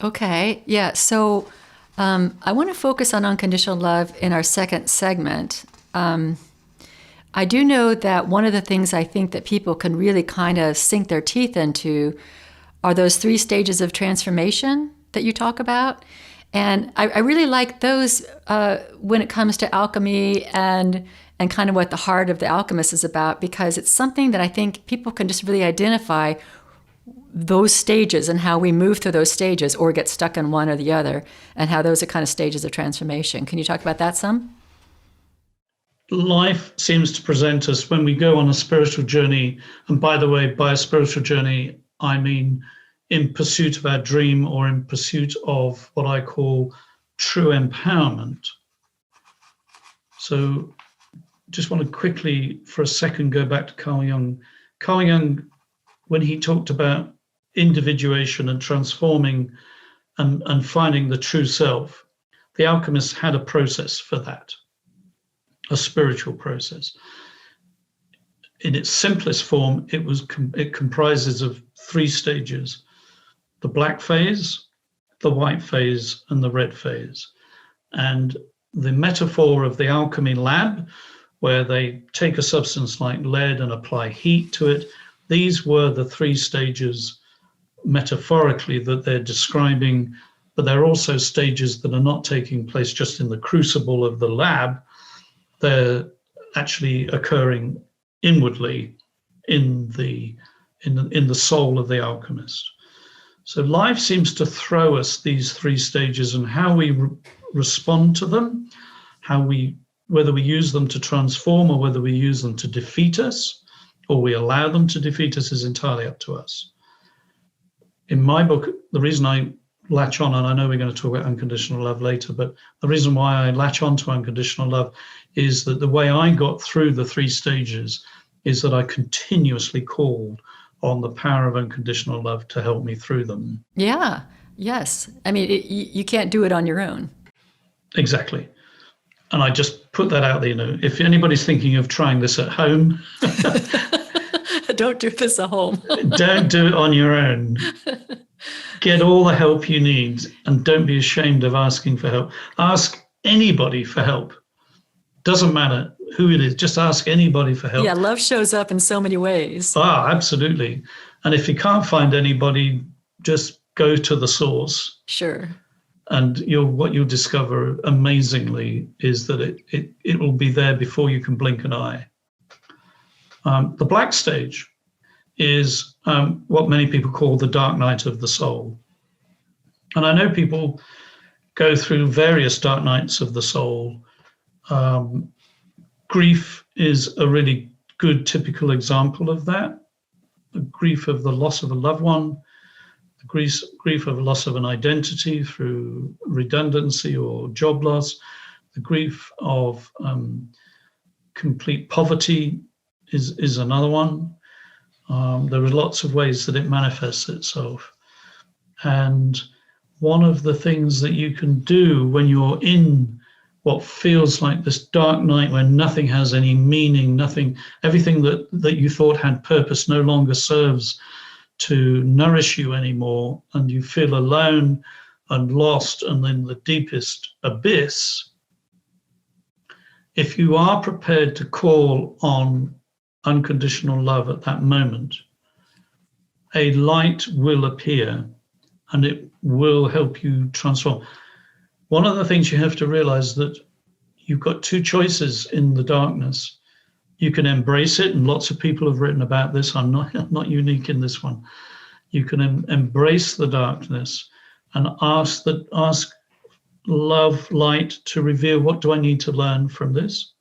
Okay, yeah. So I want to focus on unconditional love in our second segment. I do know that one of the things I think that people can really kind of sink their teeth into are those 3 stages of transformation that you talk about. And I really like those when it comes to alchemy and kind of what the heart of the alchemist is about, because it's something that I think people can just really identify those stages and how we move through those stages or get stuck in one or the other, and how those are kind of stages of transformation. Can you talk about that some? Life seems to present us when we go on a spiritual journey, and by the way, by a spiritual journey, I mean in pursuit of our dream or in pursuit of what I call true empowerment. So just want to quickly, for a second, go back to Carl Jung. Carl Jung, when he talked about individuation and transforming and finding the true self, the alchemists had a process for that, a spiritual process. In its simplest form, it comprises of 3 stages: the black phase, the white phase, and the red phase. And the metaphor of the alchemy lab, where they take a substance like lead and apply heat to it, these were the 3 stages metaphorically that they're describing, but they're also stages that are not taking place just in the crucible of the lab. They're actually occurring inwardly in the soul of the alchemist. So life seems to throw us these 3 stages, and how we respond to them, whether we use them to transform or whether we use them to defeat us, or we allow them to defeat us, is entirely up to us. In my book, the reason I latch on, and I know we're going to talk about unconditional love later, but the reason why I latch on to unconditional love is that the way I got through the 3 stages is that I continuously called on the power of unconditional love to help me through them. Yeah, yes. I mean, you can't do it on your own. Exactly. And I just put that out there, if anybody's thinking of trying this at home, don't do this at home. Don't do it on your own. Get all the help you need, and don't be ashamed of asking for help. Ask anybody for help. Doesn't matter who it is, just ask anybody for help. Yeah, love shows up in so many ways. Absolutely. And if you can't find anybody, just go to the source. Sure. And what you'll discover amazingly is that it will be there before you can blink an eye. The black stage is what many people call the dark night of the soul. And I know people go through various dark nights of the soul. Grief is a really good typical example of that. The grief of the loss of a loved one, the grief of a loss of an identity through redundancy or job loss, the grief of complete poverty is another one. There are lots of ways that it manifests itself. And one of the things that you can do when you're in what feels like this dark night where nothing has any meaning, everything that you thought had purpose no longer serves to nourish you anymore, and you feel alone and lost and in the deepest abyss, if you are prepared to call on unconditional love at that moment, a light will appear and it will help you transform. One of the things you have to realize is that you've got 2 choices in the darkness. You can embrace it, and lots of people have written about this. I'm not unique in this one. You can embrace the darkness and ask love, light to reveal, what do I need to learn from this?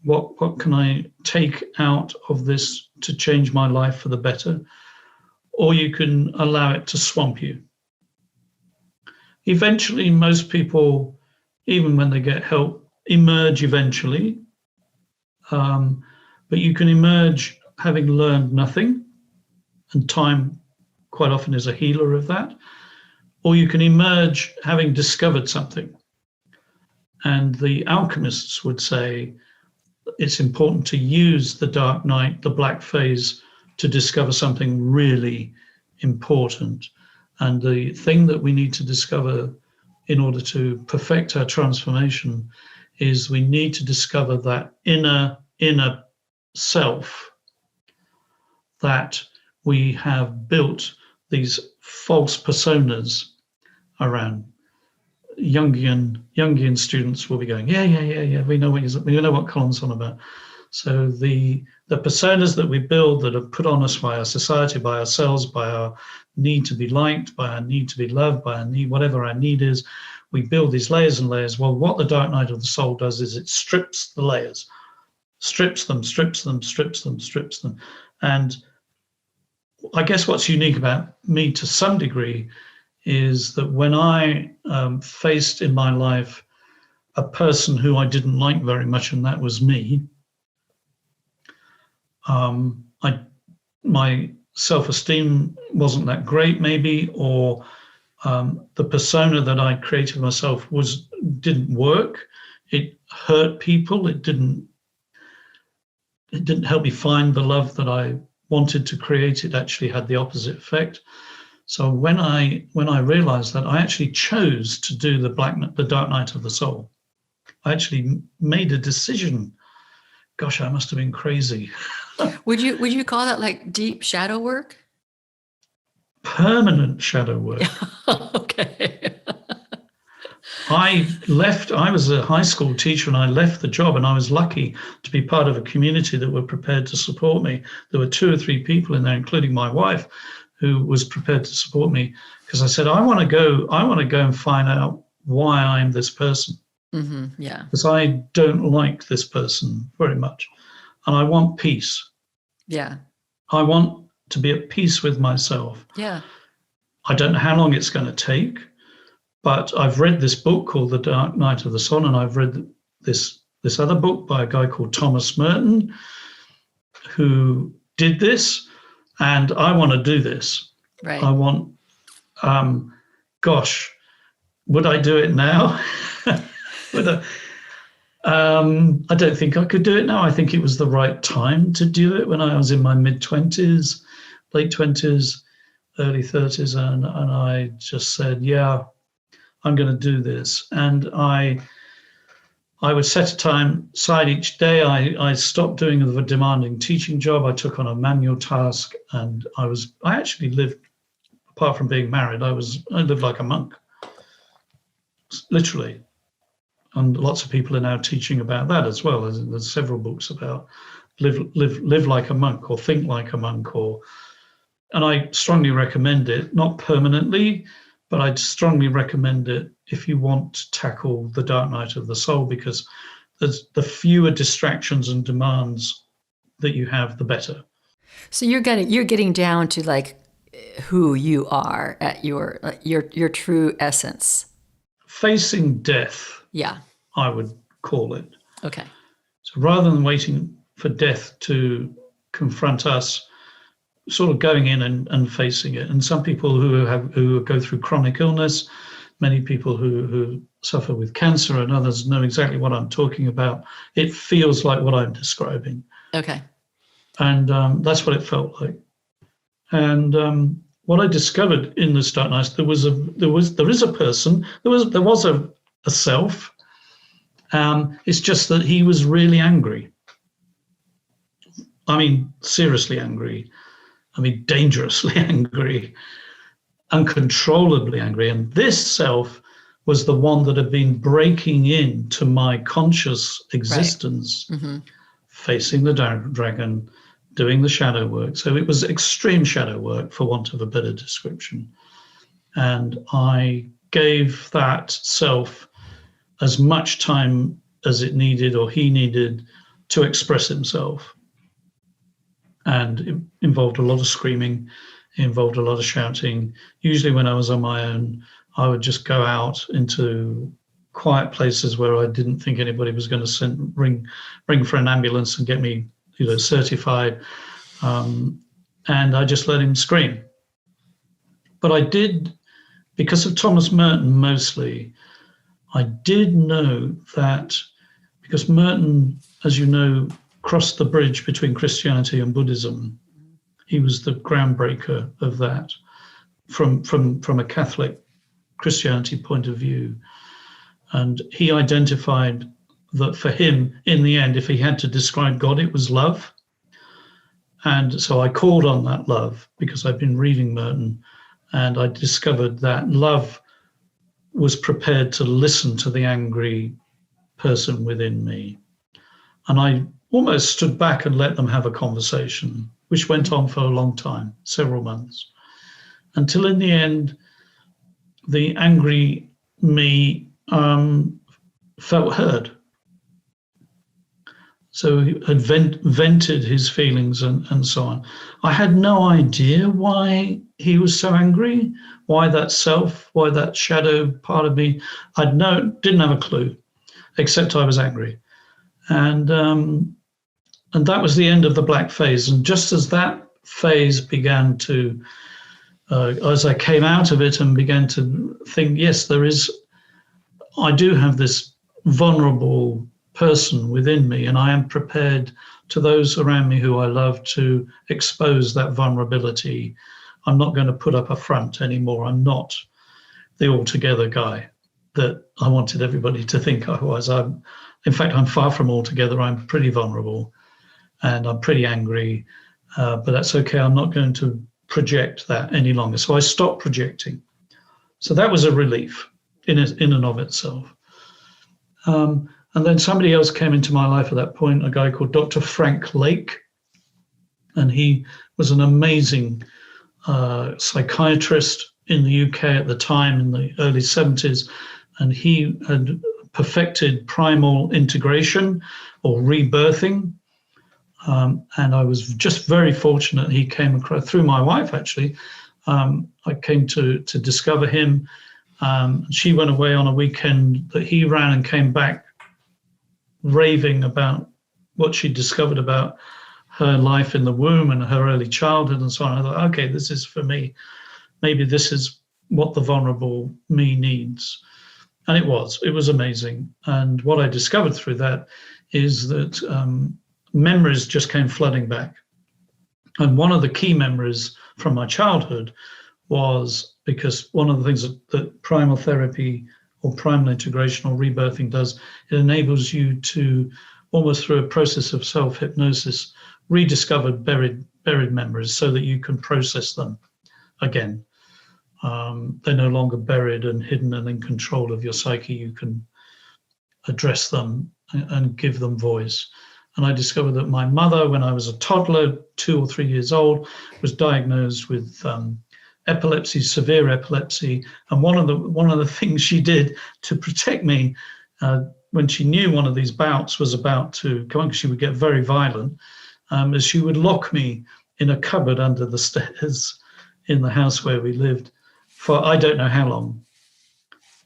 What can I take out of this to change my life for the better? Or you can allow it to swamp you. Eventually, most people, even when they get help, emerge eventually. But you can emerge having learned nothing, and time quite often is a healer of that. Or you can emerge having discovered something. And the alchemists would say it's important to use the dark night, the black phase, to discover something really important. And the thing that we need to discover in order to perfect our transformation is we need to discover that inner self that we have built these false personas around. Jungian students will be going, yeah, we know what Colm's on about. So the personas that we build that are put on us by our society, by ourselves, by our need to be liked, by our need to be loved, by our need, whatever our need is, we build these layers and layers. Well, what the dark night of the soul does is it strips the layers, strips them. And I guess what's unique about me to some degree is that when I faced in my life a person who I didn't like very much, and that was me. My self-esteem wasn't that great, maybe, or the persona that I created myself didn't work. It hurt people. It didn't help me find the love that I wanted to create. It actually had the opposite effect. So when I realized that, I actually chose to do the Dark Night of the Soul. I actually made a decision. Gosh, I must have been crazy. Would you call that like deep shadow work? Permanent shadow work. Okay. I was a high school teacher, and I left the job, and I was lucky to be part of a community that were prepared to support me. There were 2 or 3 people in there, including my wife, who was prepared to support me, because I said, I want to go and find out why I'm this person. Mm-hmm. Yeah. Because I don't like this person very much, and I want peace. Yeah. I want to be at peace with myself. Yeah. I don't know how long it's going to take, but I've read this book called The Dark Night of the Soul, and I've read this other book by a guy called Thomas Merton, who did this, and I want to do this. Right. I want, gosh, would I do it now? I don't think I could do it now. I think it was the right time to do it when I was in my mid-20s, late 20s, early 30s, and I just said, yeah, I'm going to do this. And I would set a time aside each day. I stopped doing the demanding teaching job. I took on a manual task, and I actually lived, apart from being married, I lived like a monk, literally. And lots of people are now teaching about that as well. There's several books about live like a monk, or think like a monk, and I strongly recommend it, not permanently, but I'd strongly recommend it if you want to tackle the Dark Night of the Soul, because the fewer distractions and demands that you have, the better. So you're getting down to like who you are at your true essence. Facing death. Yeah. I would call it. Okay. So rather than waiting for death to confront us, sort of going in and facing it. And some people who go through chronic illness, many people who suffer with cancer, and others know exactly what I'm talking about. It feels like what I'm describing. Okay. And that's what it felt like. And what I discovered in this Dark Night, there is a person, there was a self. It's just that he was really angry. I mean, seriously angry. I mean, dangerously angry, uncontrollably angry. And this self was the one that had been breaking into my conscious existence, right. Mm-hmm. Facing the dragon, doing the shadow work. So it was extreme shadow work, for want of a better description. And I gave that self as much time as it needed, or he needed, to express himself. And it involved a lot of screaming, it involved a lot of shouting. Usually when I was on my own, I would just go out into quiet places where I didn't think anybody was going to ring for an ambulance and get me, certified. And I just let him scream. But I did, because of Thomas Merton mostly, I did know that, because Merton, as you know, crossed the bridge between Christianity and Buddhism. He was the groundbreaker of that from a Catholic Christianity point of view. And he identified that for him, in the end, if he had to describe God, it was love. And so I called on that love, because I'd been reading Merton, and I discovered that love was prepared to listen to the angry person within me. And I almost stood back and let them have a conversation, which went on for a long time, several months, until in the end, the angry me felt heard. So he had vented his feelings and so on. I had no idea why he was so angry, why that shadow part of me, didn't have a clue. except I was angry. And that was the end of the black phase. And just as that phase began to, as I came out of it and began to think, yes, I do have this vulnerable person within me, and I am prepared to those around me who I love to expose that vulnerability. I'm not going to put up a front anymore. I'm not the altogether guy that I wanted everybody to think I was. In fact, I'm far from altogether. I'm pretty vulnerable and I'm pretty angry, but that's okay. I'm not going to project that any longer. So I stopped projecting. So that was a relief in and of itself. And then somebody else came into my life at that point, a guy called Dr. Frank Lake. And he was an amazing psychiatrist in the UK at the time, in the early 70s. And he had perfected primal integration or rebirthing. And I was just very fortunate he came across, through my wife actually, I came to discover him. She went away on a weekend that he ran and came back raving about what she discovered about her life in the womb and her early childhood and so on. I thought, okay, this is for me. Maybe this is what the vulnerable me needs. And it was amazing. And what I discovered through that is that memories just came flooding back. And one of the key memories from my childhood was, because one of the things that primal therapy or primal integration or rebirthing does, it enables you to, almost through a process of self-hypnosis, rediscover buried memories so that you can process them again. They're no longer buried and hidden and in control of your psyche. You can address them and give them voice. And I discovered that my mother, when I was a toddler, 2 or 3 years old, was diagnosed with epilepsy, severe epilepsy. And one of the things she did to protect me when she knew one of these bouts was about to come on, because she would get very violent, is she would lock me in a cupboard under the stairs in the house where we lived for I don't know how long.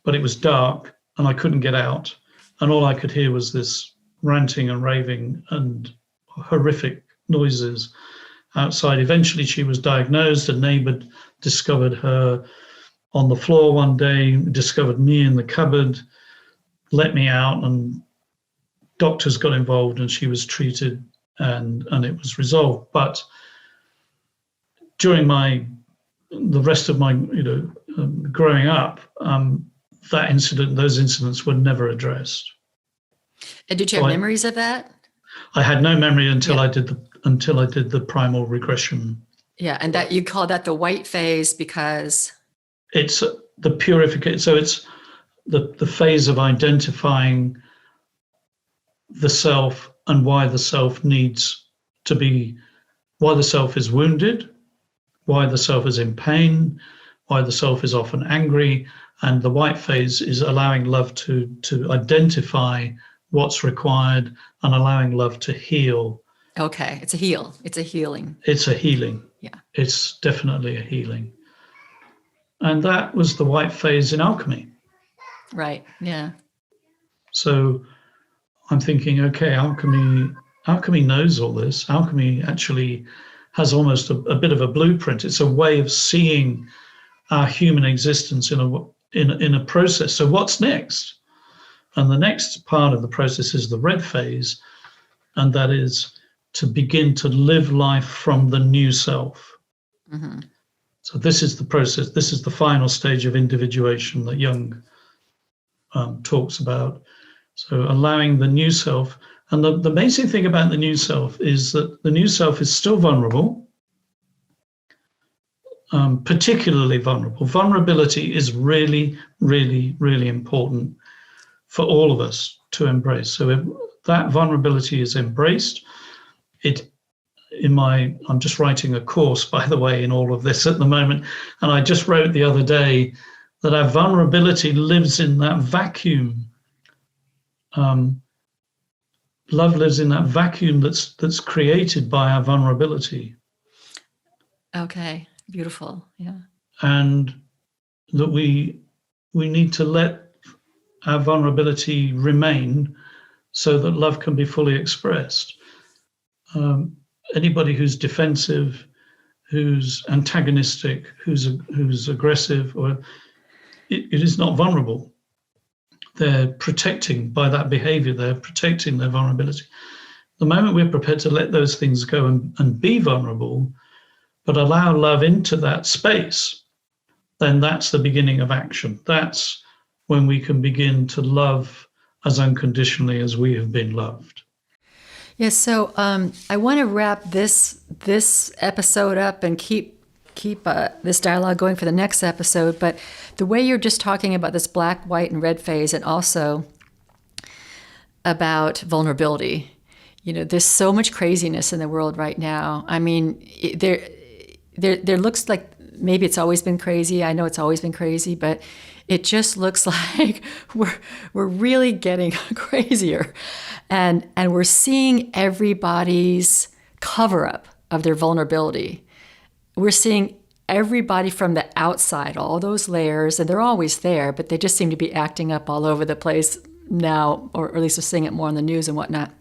But it was dark and I couldn't get out. And all I could hear was this ranting and raving and horrific noises outside. Eventually she was diagnosed. A neighbor discovered her on the floor one day, discovered me in the cupboard, let me out, and doctors got involved and she was treated and it was resolved. But during the rest of my growing up, those incidents were never addressed. And did you have memories of that? I had no memory until I did the primal regression. Yeah, and that you call that the white phase because it's the purification. So it's the phase of identifying the self and why the self needs to be, why the self is wounded, why the self is in pain, why the self is often angry. And the white phase is allowing love to identify what's required and allowing love to heal. Okay, it's a healing. It's a healing. Yeah. It's definitely a healing. And that was the white phase in alchemy. Right, yeah. So I'm thinking, okay, alchemy knows all this. Alchemy actually has almost a bit of a blueprint. It's a way of seeing our human existence in a process. So what's next? And the next part of the process is the red phase, and that is to begin to live life from the new self. Mm-hmm. So this is the process. This is the final stage of individuation that Jung talks about. So allowing the new self. And the amazing thing about the new self is that the new self is still vulnerable, particularly vulnerable. Vulnerability is really, really, really important for all of us to embrace. So if that vulnerability is embraced, I'm just writing a course, by the way, in all of this at the moment. And I just wrote the other day that our vulnerability lives in that vacuum. Love lives in that vacuum that's created by our vulnerability. Okay, beautiful, yeah. And that we need to let our vulnerability remain so that love can be fully expressed. Anybody who's defensive, who's antagonistic, who's aggressive, it is not vulnerable. They're protecting, by that behavior, they're protecting their vulnerability. The moment we're prepared to let those things go and be vulnerable, but allow love into that space, then that's the beginning of action. That's when we can begin to love as unconditionally as we have been loved. Yes, so I want to wrap this episode up and keep this dialogue going for the next episode. But the way you're just talking about this black, white, and red phase, and also about vulnerability, there's so much craziness in the world right now. I mean, there looks like maybe it's always been crazy. I know it's always been crazy, but it just looks like we're really getting crazier. And we're seeing everybody's cover up of their vulnerability. We're seeing everybody from the outside, all those layers, and they're always there, but they just seem to be acting up all over the place now, or at least we're seeing it more on the news and whatnot.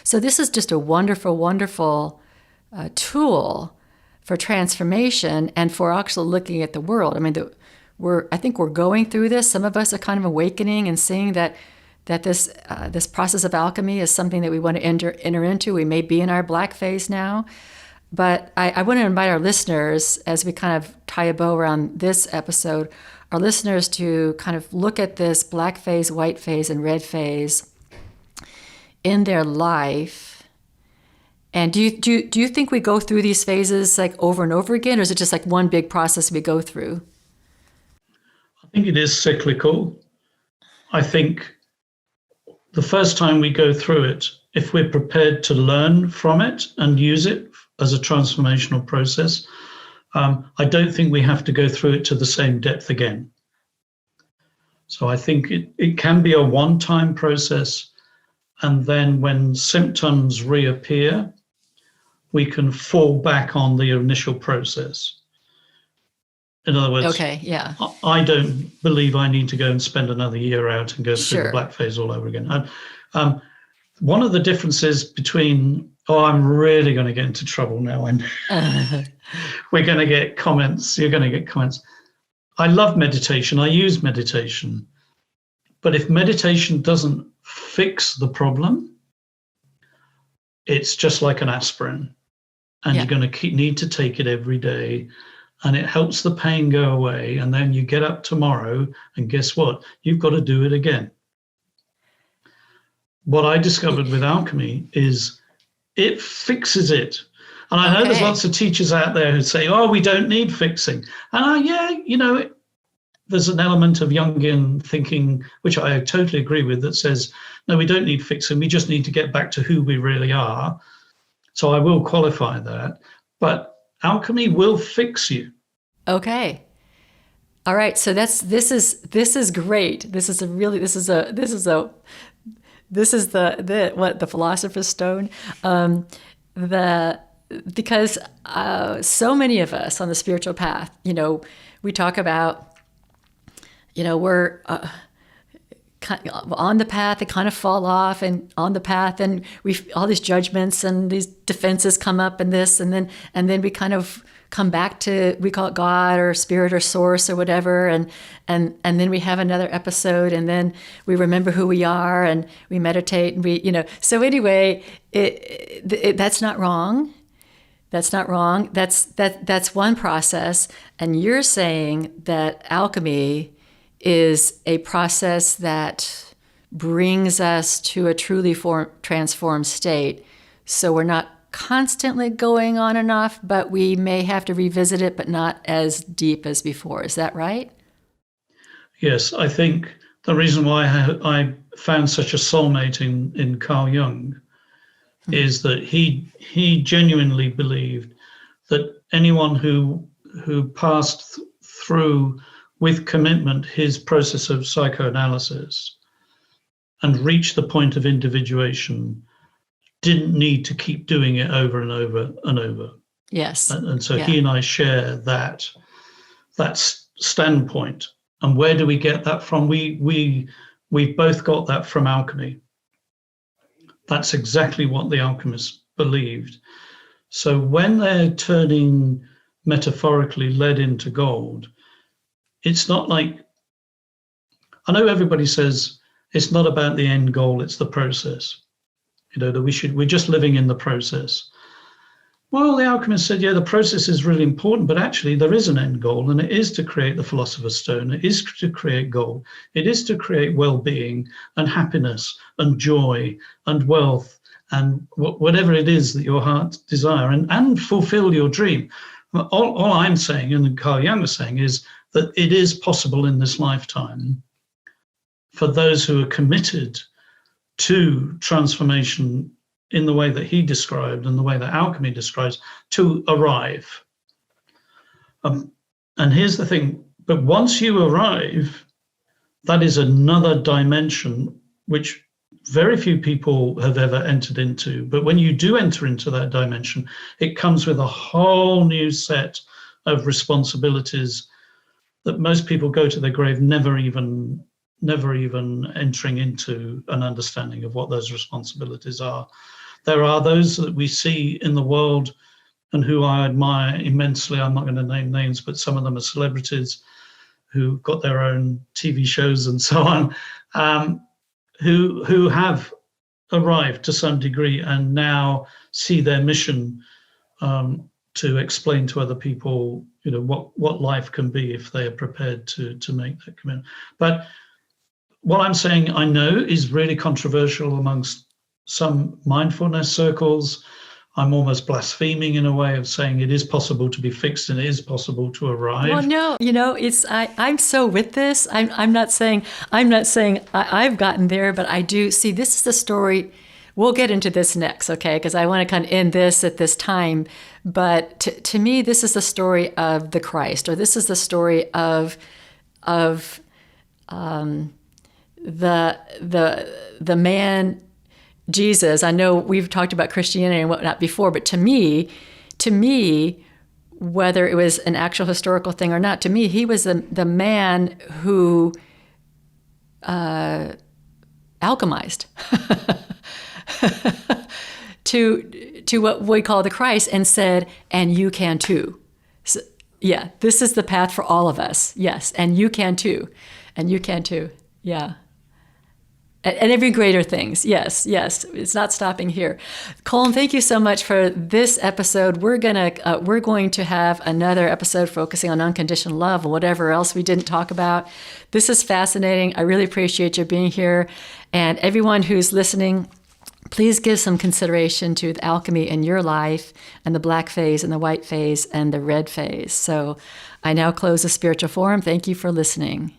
So this is just a wonderful, wonderful tool for transformation and for actually looking at the world. I mean, I think we're going through this. Some of us are kind of awakening and seeing that this process of alchemy is something that we want to enter into. We may be in our black phase now, but I want to invite our listeners, as we kind of tie a bow around this episode, our listeners to kind of look at this black phase, white phase, and red phase in their life. And do you think we go through these phases like over and over again, or is it just like one big process we go through? I think it is cyclical. I think the first time we go through it, if we're prepared to learn from it and use it as a transformational process, I don't think we have to go through it to the same depth again. So I think it can be a one-time process, and then when symptoms reappear, we can fall back on the initial process. In other words, okay, yeah. I don't believe I need to go and spend another year out and go through Sure. the black phase all over again. One of the differences between, I'm really going to get into trouble now, and we're going to get comments, you're going to get comments. I love meditation, I use meditation, but if meditation doesn't fix the problem, it's just like an aspirin, and you're going to need to take it every day. And it helps the pain go away. And then you get up tomorrow, and guess what? You've got to do it again. What I discovered with alchemy is it fixes it. And I know there's lots of teachers out there who say, we don't need fixing. And there's an element of Jungian thinking, which I totally agree with, that says, no, we don't need fixing. We just need to get back to who we really are. So I will qualify that. But alchemy will fix you. Okay. All right. So this is great. This is the Philosopher's Stone. Because so many of us on the spiritual path, we talk about, we're on the path, they kind of fall off, and on the path, and all these judgments and these defenses come up, and this, and then we kind of come back to, we call it God or spirit or source or whatever, and then we have another episode, and then we remember who we are, and we meditate, and So anyway, that's not wrong. That's not wrong. That's one process, and you're saying that alchemy is a process that brings us to a truly transformed state. So we're not constantly going on and off, but we may have to revisit it, but not as deep as before. Is that right? Yes, I think the reason why I found such a soulmate in Carl Jung is that he genuinely believed that anyone who passed through with commitment his process of psychoanalysis and reached the point of individuation didn't need to keep doing it over and over and over. Yes. And so he and I share that standpoint. And where do we get that from? We've both got that from alchemy. That's exactly what the alchemists believed. So when they're turning metaphorically lead into gold, it's not like, I know everybody says it's not about the end goal, it's the process. That we're just living in the process. Well, the alchemist said, yeah, the process is really important, but actually there is an end goal, and it is to create the Philosopher's Stone. It is to create gold. It is to create well-being and happiness and joy and wealth and whatever it is that your heart desire, and fulfill your dream. All I'm saying, and Carl Jung was saying, is that it is possible in this lifetime for those who are committed to transformation in the way that he described and the way that alchemy describes, to arrive. And here's the thing, but once you arrive, that is another dimension which very few people have ever entered into. But when you do enter into that dimension, it comes with a whole new set of responsibilities that most people go to their grave never even entering into an understanding of what those responsibilities are. There are those that we see in the world and who I admire immensely. I'm not going to name names, but some of them are celebrities who got their own TV shows and so on, who have arrived to some degree and now see their mission to explain to other people, what life can be if they are prepared to make that commitment. But what I'm saying, I know, is really controversial amongst some mindfulness circles. I'm almost blaspheming in a way of saying it is possible to be fixed and it is possible to arrive. Well, no, I'm so with this. I'm not saying I've gotten there, but I do see this is the story. We'll get into this next, okay? Because I want to kind of end this at this time. But to me, this is the story of the Christ, or this is the story of the man Jesus. I know we've talked about Christianity and whatnot before, but to me, whether it was an actual historical thing or not, to me, he was the man who alchemized to what we call the Christ and said, and you can too. So, yeah, this is the path for all of us. Yes, and you can too. And you can too. Yeah. And every greater things. Yes. It's not stopping here. Colm, thank you so much for this episode. We're going to have another episode focusing on unconditional love or whatever else we didn't talk about. This is fascinating. I really appreciate you being here. And everyone who's listening, please give some consideration to the alchemy in your life and the black phase and the white phase and the red phase. So I now close the Spiritual Forum. Thank you for listening.